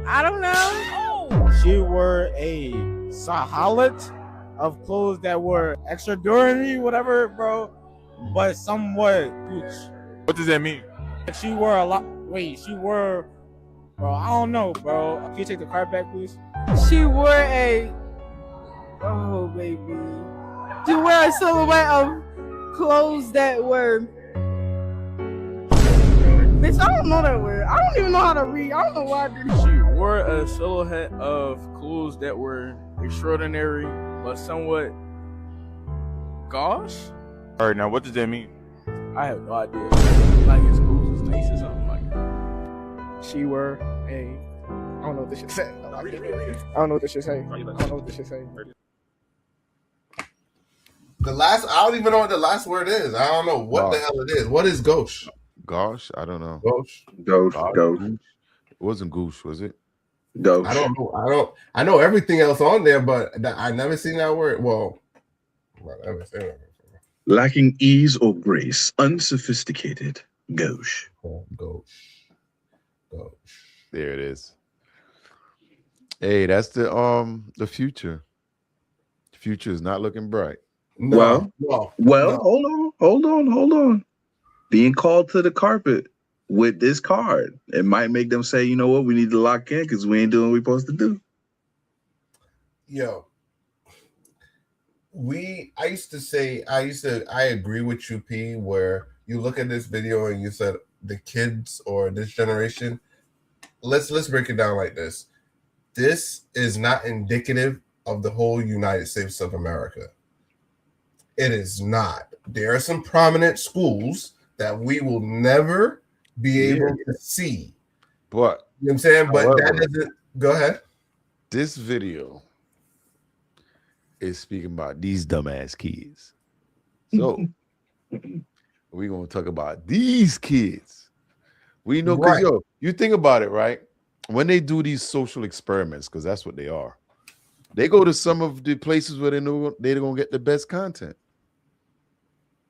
I don't know. She wore a sahalat of clothes that were extraordinary, whatever, bro, but somewhat gooch. What does that mean? She wore a lot. Wait, she wore. Bro, I don't know, bro. Can you take the card back, please? She wore a. Oh, baby. She wore a silhouette of clothes that were. Bitch, I don't know that word. I don't even know how to read. I don't know why I did this. She wore a silhouette of clothes that were extraordinary, but somewhat gauche. All right, now what does that mean? I have no idea. Like his clothes was nice or something like that. She were a. I don't know what this should say. I don't know what this should say. I don't know what this should say. The last, I don't even know what the last word is. I don't know what the hell it is. What is gauche? Gosh, I don't know. Gauche. Gauche. It wasn't Goosh, was it? Gauche. I don't know. I know everything else on there, but I never seen that word. Well, I never seen it. Lacking ease or grace, unsophisticated. Gauche. Gauche. There it is. Hey, that's the future. The future is not looking bright. No, hold on. Being called to the carpet with this card, it might make them say, you know what, we need to lock in because we ain't doing what we're supposed to do. Yo, I agree with you, P, where you look at this video and you said the kids or this generation, let's break it down like this. This is not indicative of the whole United States of America. It is not. There are some prominent schools that we will never be able to see. But you know what I'm saying? But that doesn't go ahead. This video is speaking about these dumbass kids. So we're gonna talk about these kids. We know because you think about it, right? When they do these social experiments, because that's what they are, they go to some of the places where they know they're gonna get the best content.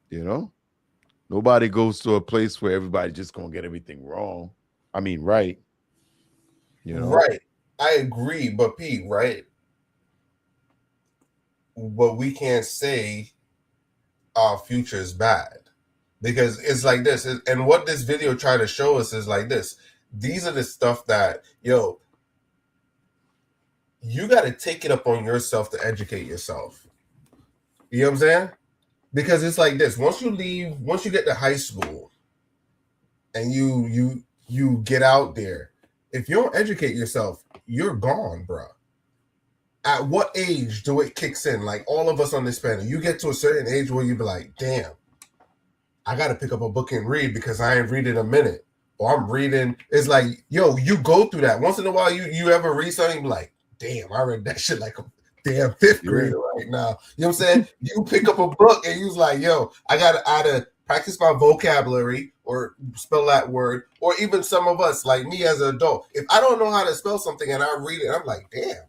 You know, nobody goes to a place where everybody just gonna get everything wrong. I mean, right? You know, right? I agree, but Pete, right? But we can't say our future is bad because it's like this. And what this video tried to show us is like this. These are the stuff that, yo, you got to take it up on yourself to educate yourself. You know what I'm saying? Because it's like this. Once you get to high school and you get out there, if you don't educate yourself, you're gone, bro. At what age do it kicks in? Like all of us on this panel, you get to a certain age where you be like, damn, I got to pick up a book and read because I ain't read in a minute. Or I'm reading. It's like, yo, you go through that. Once in a while, you ever read something, be like, damn, I read that shit like a damn fifth grader right now. You know what I'm saying? You pick up a book and you's like, yo, I got to either practice my vocabulary or spell that word. Or even some of us, like me as an adult, if I don't know how to spell something and I read it, I'm like, damn.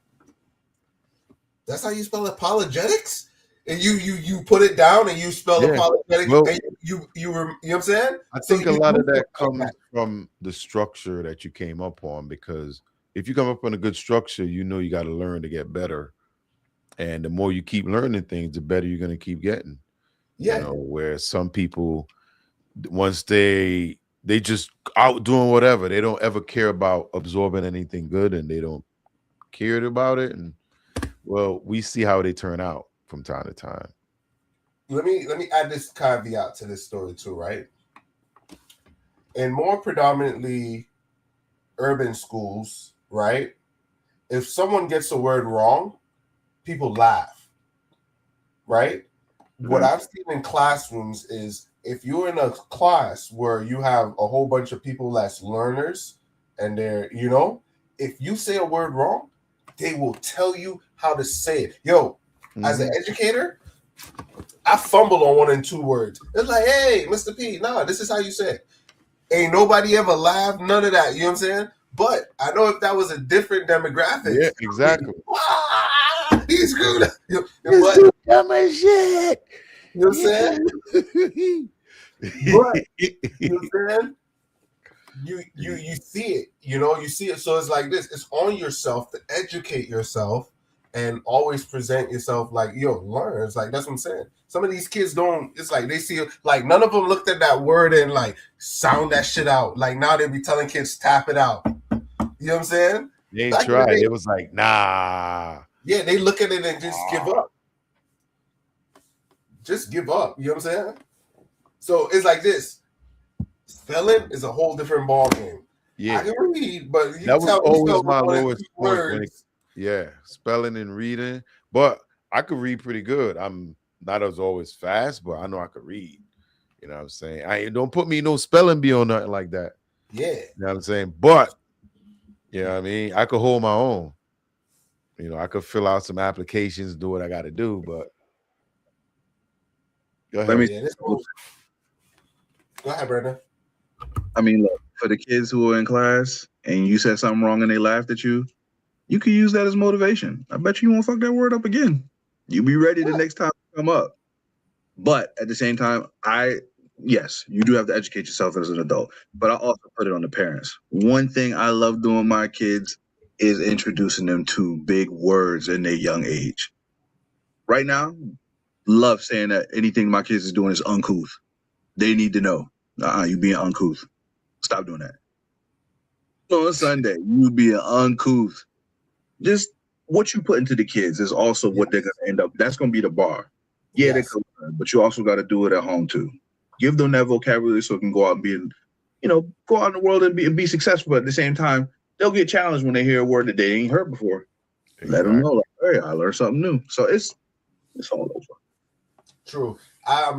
That's how you spell apologetics? And you put it down and you spell apologetics. Well, and you know what I'm saying? I think a lot of that comes from the structure that you came up on, because if you come up on a good structure, you know you got to learn to get better. And the more you keep learning things, the better you're going to keep getting. Yeah. You know, where some people, once they just out doing whatever, they don't ever care about absorbing anything good, and they don't care about it. And well, we see how they turn out from time to time. Let me add this caveat to this story too, right? In more predominantly urban schools, right? If someone gets a word wrong, people laugh, right? Mm-hmm. What I've seen in classrooms is if you're in a class where you have a whole bunch of people that's learners and they're, you know, if you say a word wrong, they will tell you how to say it. Yo, as an educator, I fumble on 1 and 2 words. It's like, hey, Mr. P, no, this is how you say it. Ain't nobody ever laughed, none of that. You know what I'm saying? But I know if that was a different demographic. Yeah, exactly. He's screwed up. This dude dumb as shit. You know what I'm saying? But, you know what I'm saying? You see it, you know, you see it. So it's like this. It's on yourself to educate yourself and always present yourself like, yo, learn. It's like, that's what I'm saying. Some of these kids don't, it's like they see, like none of them looked at that word and like sound that shit out. Like now they be telling kids, tap it out. You know what I'm saying? They ain't tried. It was like, nah. Yeah, they look at it and just give up. Just give up. You know what I'm saying? So it's like this. Spelling is a whole different ball game. Yeah. I can read, but you that was tell always me my lowest point. words. Yeah, spelling and reading. But I could read pretty good. I'm not as always fast, but I know I could read. You know what I'm saying? I don't put me no spelling bee or nothing like that. Yeah. You know what I'm saying? But you know what I mean? I could hold my own. You know, I could fill out some applications, do what I got to do, but go ahead. Go ahead, Brandon. I mean, look, for the kids who are in class and you said something wrong and they laughed at you, you can use that as motivation. I bet you won't fuck that word up again. You be ready the next time it come up. But at the same time, yes, you do have to educate yourself as an adult, but I also put it on the parents. One thing I love doing with my kids is introducing them to big words in their young age. Right now, love saying that anything my kids is doing is uncouth. They need to know, you being uncouth. Stop doing that. On Sunday, you being uncouth. Just what you put into the kids is also what they're going to end up. That's going to be the bar. Yeah, they could learn, but you also got to do it at home too. Give them that vocabulary so they can go out and be, go out in the world and be successful. But at the same time, they'll get challenged when they hear a word that they ain't heard before. Exactly. Let them know, like, hey, I learned something new. So it's all over. True.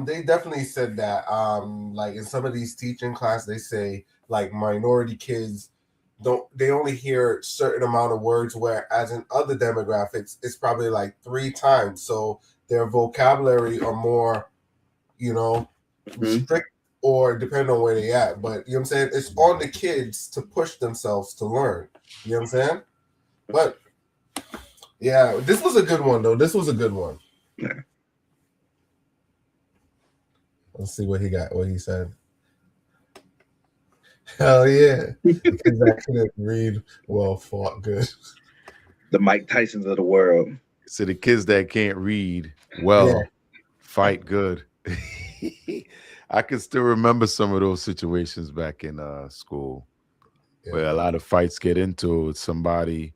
They definitely said that. Like in some of these teaching classes, they say like minority kids they only hear a certain amount of words, whereas in other demographics, it's probably like 3 times. So their vocabulary are more, strict or depending on where they at. But you know what I'm saying? It's on the kids to push themselves to learn. You know what I'm saying? But yeah, this was a good one though. This was a good one. Yeah. Let's see what he said. Hell yeah. Because I couldn't read well, fought good. The Mike Tysons of the world. So the kids that can't read well fight good. I can still remember some of those situations back in school where a lot of fights get into with somebody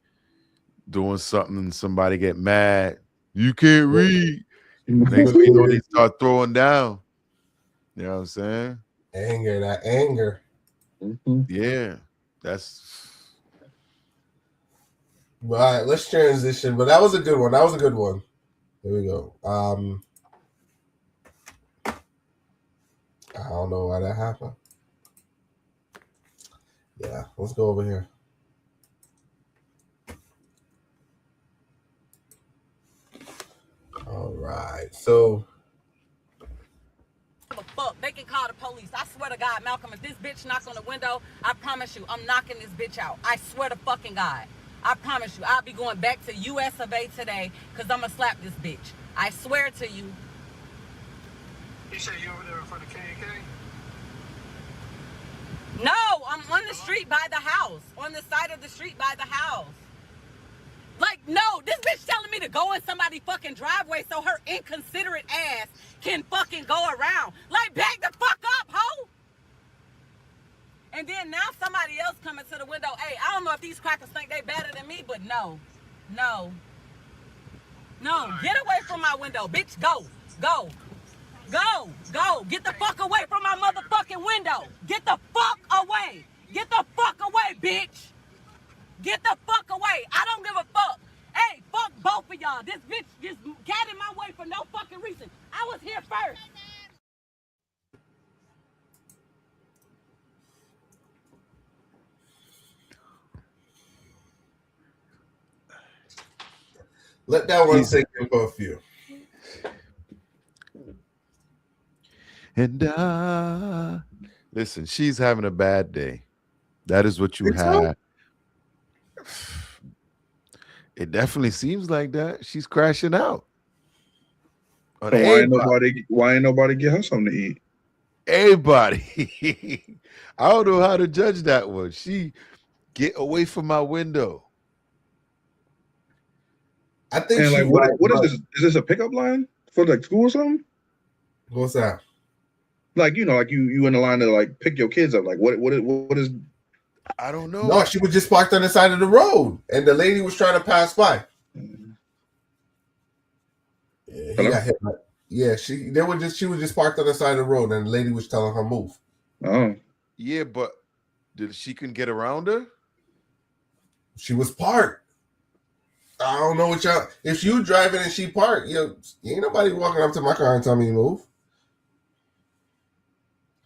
doing something, somebody get mad. You can't read. Next thing you know, they start throwing down. You know what I'm saying? Anger. Mm-hmm. Yeah, that's. All right, let's transition. But that was a good one. Here we go. I don't know why that happened. Yeah, let's go over here. All right, so. Fuck, they can call the police. I swear to God, Malcolm, if this bitch knocks on the window, I promise you, I'm knocking this bitch out. I swear to fucking God. I promise you, I'll be going back to US of A today because I'm going to slap this bitch. I swear to you. You say you over there in front of KK? No, I'm on the street by the house. On the side of the street by the house. Like, no, this bitch telling me to go in somebody's fucking driveway so her inconsiderate ass can fucking go around. Like, back the fuck up, ho! And then now somebody else coming to the window. Hey, I don't know if these crackers think they better than me, but no. Get away from my window, bitch. Go. Get the fuck away from my motherfucking window. Get the fuck away. Get the fuck away, bitch. Get the fuck away. I don't give a fuck. Hey, fuck both of y'all. This bitch just got in my way for no fucking reason. I was here first. Let that one sink in for a few. And listen, she's having a bad day. That is what you It's had. It definitely seems like that. She's crashing out. On Why ain't everybody. nobody get her something to eat? Everybody. I don't know how to judge that one. She get away from my window. I think And she like, what is this? Is this a pickup line for like school or something? What's that? Like, like you in the line to like pick your kids up. Like, what is? I don't know. No, she was just parked on the side of the road, and the lady was trying to pass by. Yeah, he got hit. Yeah, she was just parked on the side of the road, and the lady was telling her move. Oh, yeah, but she couldn't get around her. She was parked. I don't know what y'all. If you driving and she parked, ain't nobody walking up to my car and telling me to move.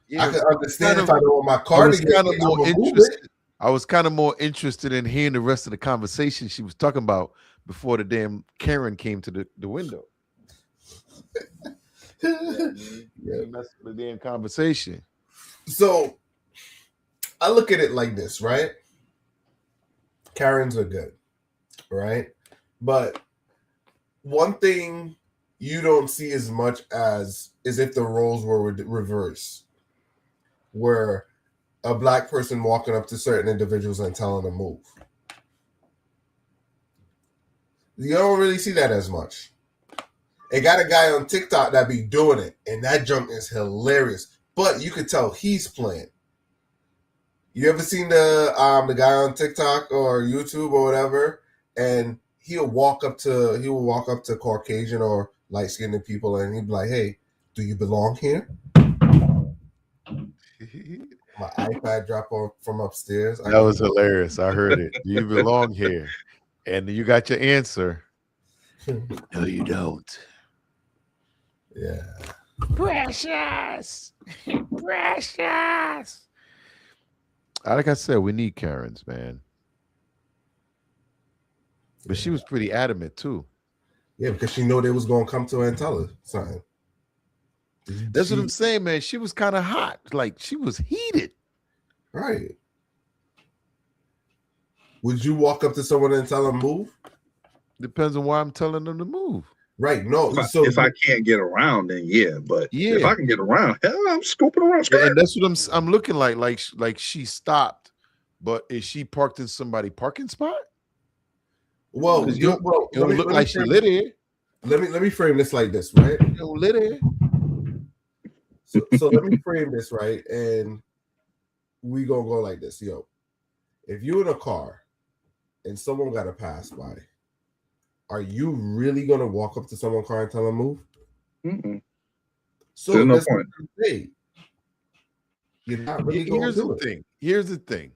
Yeah, I could understand if I don't want my car to get hit, I'm gonna move it. I was kind of more interested in hearing the rest of the conversation she was talking about before the damn Karen came to the window. Yeah, that's the damn conversation. So I look at it like this, right? Karens are good, right? But one thing you don't see as much as is if the roles were reversed, where a black person walking up to certain individuals and telling them to move. You don't really see that as much. They got a guy on TikTok that be doing it, and that junk is hilarious. But you could tell he's playing. You ever seen the guy on TikTok or YouTube or whatever, and he will walk up to Caucasian or light-skinned people, and he'd be like, "Hey, do you belong here?" My iPad dropped off from upstairs. That was hilarious. I heard it. Do you belong here? And you got your answer. No, you don't. Yeah. Precious. Precious. Like I said, we need Karens, man. But she was pretty adamant too. Yeah, because she knew they was gonna come to her and tell her something. That's what I'm saying, man. She was kind of hot. Like she was heated. Right. Would you walk up to someone and tell them move? Depends on why I'm telling them to move. Right. No. If I can't get around, then yeah. But if I can get around, hell, I'm scooping around. And that's what I'm looking like. Like she stopped, but is she parked in somebody's parking spot? Well, it don't look like she lit it. Let me frame this like this, right? It don't lit it. So let me frame this right, and we gonna go like this, yo. If you're in a car and someone got to pass by, are you really gonna walk up to someone's car and tell them move? Mm-mm. So there's no that's point. You're not really gonna Here's do the it. thing. Here's the thing.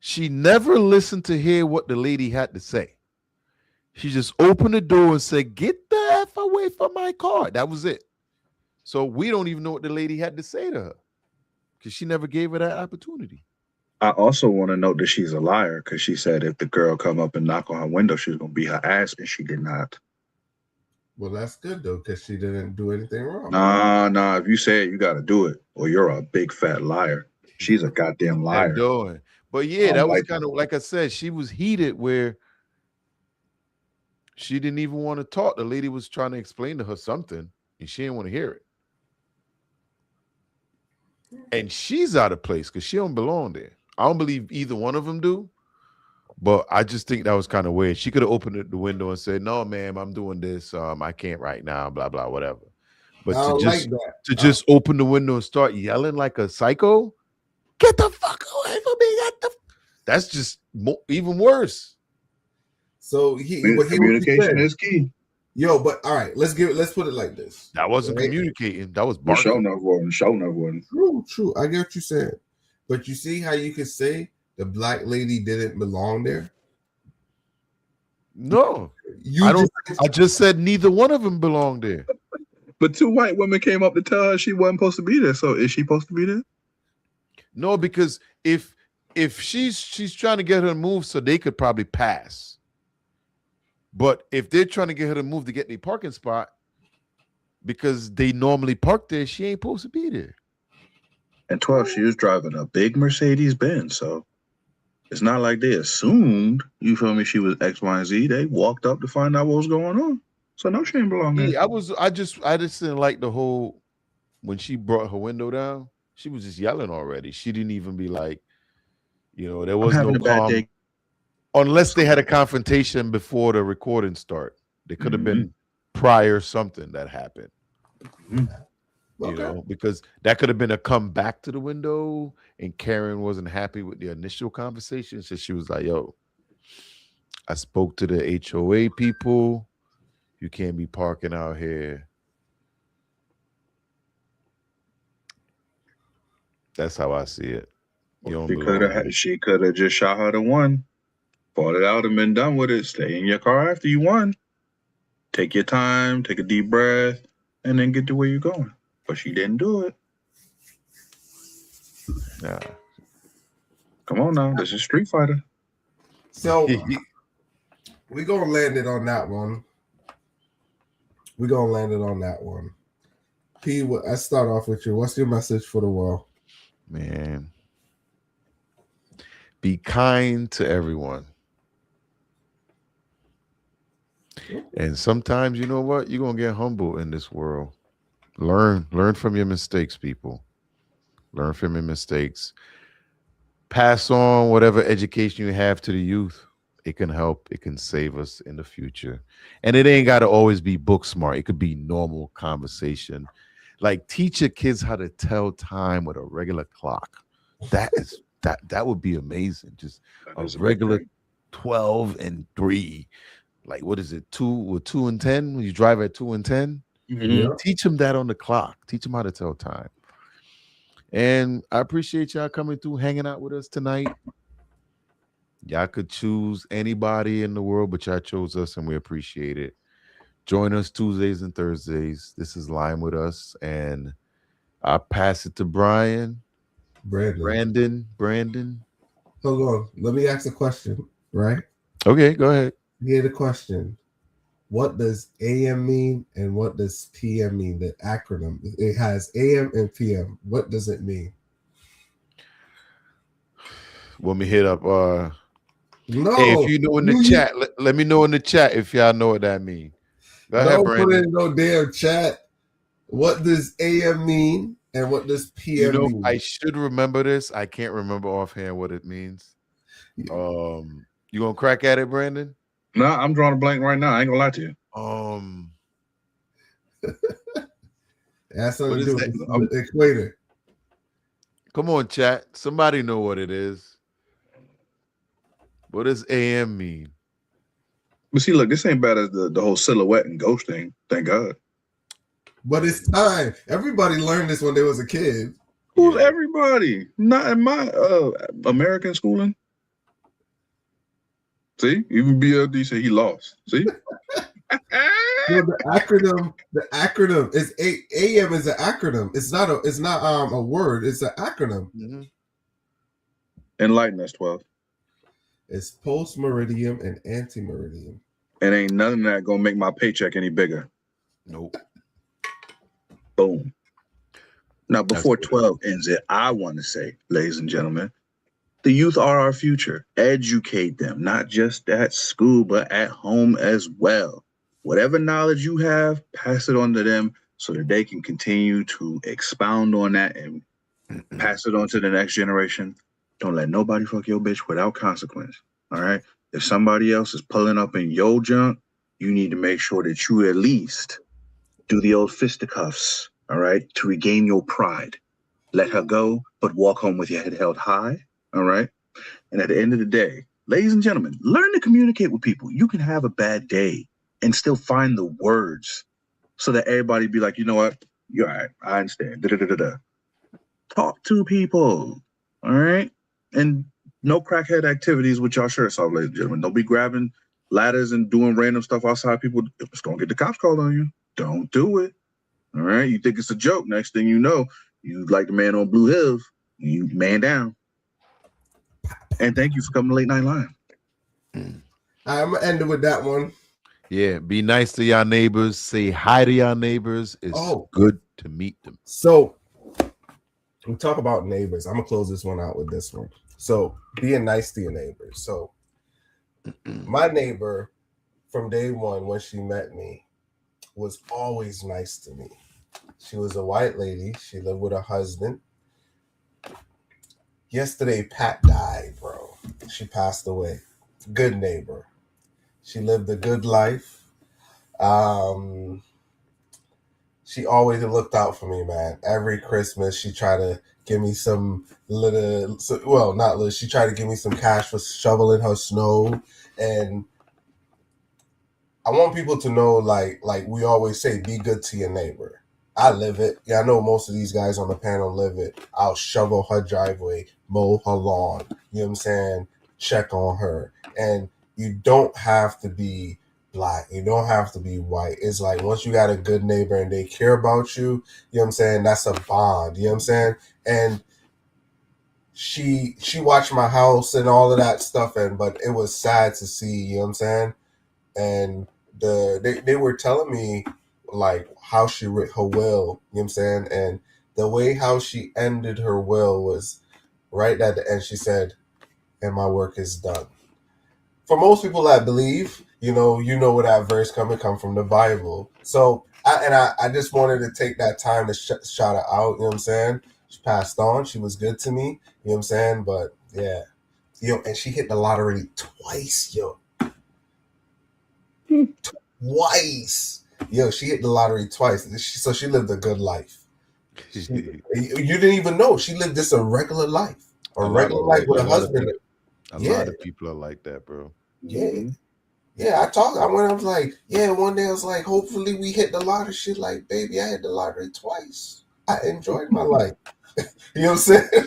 She never listened to hear what the lady had to say. She just opened the door and said, "Get the F away from my car." That was it. So we don't even know what the lady had to say to her because she never gave her that opportunity. I also want to note that she's a liar because she said if the girl come up and knock on her window, she was gonna beat her ass, and she did not. Well, that's good though, because she didn't do anything wrong. Nah. If you say it, you got to do it, or you're a big fat liar. She's a goddamn liar. But yeah, that was kind of like I said. She was heated where she didn't even want to talk. The lady was trying to explain to her something, and she didn't want to hear it. And she's out of place because she don't belong there. I don't believe either one of them do. But I just think that was kind of weird. She could have opened the window and said, "No, ma'am, I'm doing this. I can't right now, blah, blah, whatever." But to just open the window and start yelling like a psycho, "Get the fuck away from me." That's just even worse. So communication is key. Yo, but all right, let's put it like this. That wasn't communicating. That was barking. Show no one. True. I get what you're saying. But you see how you could say the black lady didn't belong there? No. I just said neither one of them belonged there. But two white women came up to tell her she wasn't supposed to be there. So is she supposed to be there? No, because if she's trying to get her to move so they could probably pass. But if they're trying to get her to move to get the parking spot because they normally park there, she ain't supposed to be there. And 12, she was driving a big Mercedes Benz, so it's not like they assumed, you feel me, she was X, Y, and Z. They walked up to find out what was going on. So no, she didn't belong there. Yeah, I just didn't like the whole when she brought her window down, she was just yelling already. She didn't even be like, there was no calm. Unless they had a confrontation before the recording start. There could have been prior something that happened. Because that could have been a come back to the window and Karen wasn't happy with the initial conversation. So she was like, "Yo, I spoke to the HOA people. You can't be parking out here." That's how I see it. She could have just shot her to one. Fought it out and been done with it. Stay in your car after you won. Take your time, take a deep breath, and then get to where you're going. But she didn't do it. Nah. Come on now, this is Street Fighter. So we gonna land it on that one. P, let's start off with you. What's your message for the world? Man, be kind to everyone. And sometimes, you know what? You're going to get humble in this world. Learn from your mistakes, people. Learn from your mistakes. Pass on whatever education you have to the youth. It can help. It can save us in the future. And it ain't got to always be book smart. It could be normal conversation. Like, teach your kids how to tell time with a regular clock. That would be amazing. Just a regular 12 and 3. Like, what is it? 2 and 10? When you drive at 2 and 10, teach them that on the clock. Teach them how to tell time. And I appreciate y'all coming through, hanging out with us tonight. Y'all could choose anybody in the world, but y'all chose us, and we appreciate it. Join us Tuesdays and Thursdays. This is Lime with Us, and I'll pass it to Brandon. Hold on. Let me ask a question, right? Okay, go ahead. Here's the question. What does AM mean and what does PM mean? The acronym. It has AM and PM. What does it mean? Want me hit up no. Hey, if you know in the chat, let me know in the chat if y'all know what that means. Go ahead, Brandon. Put in no damn chat. What does AM mean and what does PM mean? I should remember this. I can't remember offhand what it means. You gonna crack at it, Brandon? No, I'm drawing a blank right now. I ain't gonna lie to you. That's something to do with the equator. Come on, chat. Somebody know what it is. What does AM mean? But see, look, this ain't bad as the whole silhouette and ghost thing. Thank God. But it's time. Everybody learned this when they was a kid. Who's everybody? Not in my American schooling. See, even BLD said he lost. See, the acronym is AM is an acronym. It's not a word. It's an acronym. Mm-hmm. Enlighten us, 12. It's post meridium and anti meridium. And ain't none of that gonna make my paycheck any bigger. Nope. Boom. Now, before 12 ends it, I want to say, ladies and gentlemen, the youth are our future. Educate them, not just at school, but at home as well. Whatever knowledge you have, pass it on to them so that they can continue to expound on that and pass it on to the next generation. Don't let nobody fuck your bitch without consequence. All right? If somebody else is pulling up in your junk, you need to make sure that you at least do the old fisticuffs, all right, to regain your pride. Let her go, but walk home with your head held high, all right? And at the end of the day, ladies and gentlemen, learn to communicate with people. You can have a bad day and still find the words so that everybody be like, you know what? You're all right. I understand. Da-da-da-da-da. Talk to people, all right? And no crackhead activities with y'all shirts off, ladies and gentlemen. Don't be grabbing ladders and doing random stuff outside. People, it's going to get the cops called on you. Don't do it. All right? You think it's a joke. Next thing you know, you like the man on Blue Hills. You man down. And thank you for coming to Late Night Live. I'm going to end it with that one. Yeah, be nice to your neighbors. Say hi to your neighbors. It's good to meet them. So, we talk about neighbors. I'm going to close this one out with this one. So, being nice to your neighbors. So, my neighbor from day one when she met me was always nice to me. She was a white lady. She lived with her husband. Yesterday, Pat died, bro. She passed away. Good neighbor. She lived a good life. She always looked out for me, man. Every Christmas, she tried to give me some little, well, not little, she tried to give me some cash for shoveling her snow. And I want people to know, like we always say, be good to your neighbor. I live it. Yeah, I know most of these guys on the panel live it. I'll shovel her driveway, mow her lawn. You know what I'm saying? check on her. And you don't have to be black. You don't have to be white. It's like once you got a good neighbor and they care about you, you know what I'm saying? That's a bond. You know what I'm saying? And she watched my house and all of that stuff, but it was sad to see, you know what I'm saying? And they were telling me like how she wrote her will, you know what I'm saying? And the way how she ended her will was right at the end. She said, and my work is done. For most people that believe, you know where that verse come from the Bible. So I just wanted to take that time to shout her out, you know what I'm saying? She passed on. She was good to me, you know what I'm saying? But yeah, and she hit the lottery twice, twice. She hit the lottery twice. So she lived a good life. You didn't even know she lived just a regular life, regular life with a husband. A lot of people are like that, bro. Yeah. I was like, one day I was like, hopefully we hit the lottery. She's like, baby, I hit the lottery twice. I enjoyed my life. You know what I'm saying?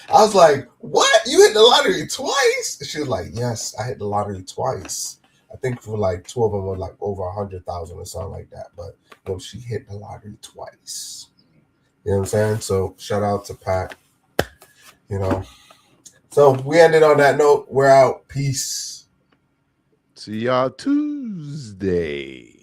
I was like, what? You hit the lottery twice? She was like, yes, I hit the lottery twice. I think for like 2 of them were like over 100,000 or something like that. But she hit the lottery twice. You know what I'm saying? So shout out to Pat. So we ended on that note. We're out. Peace. See y'all Tuesday.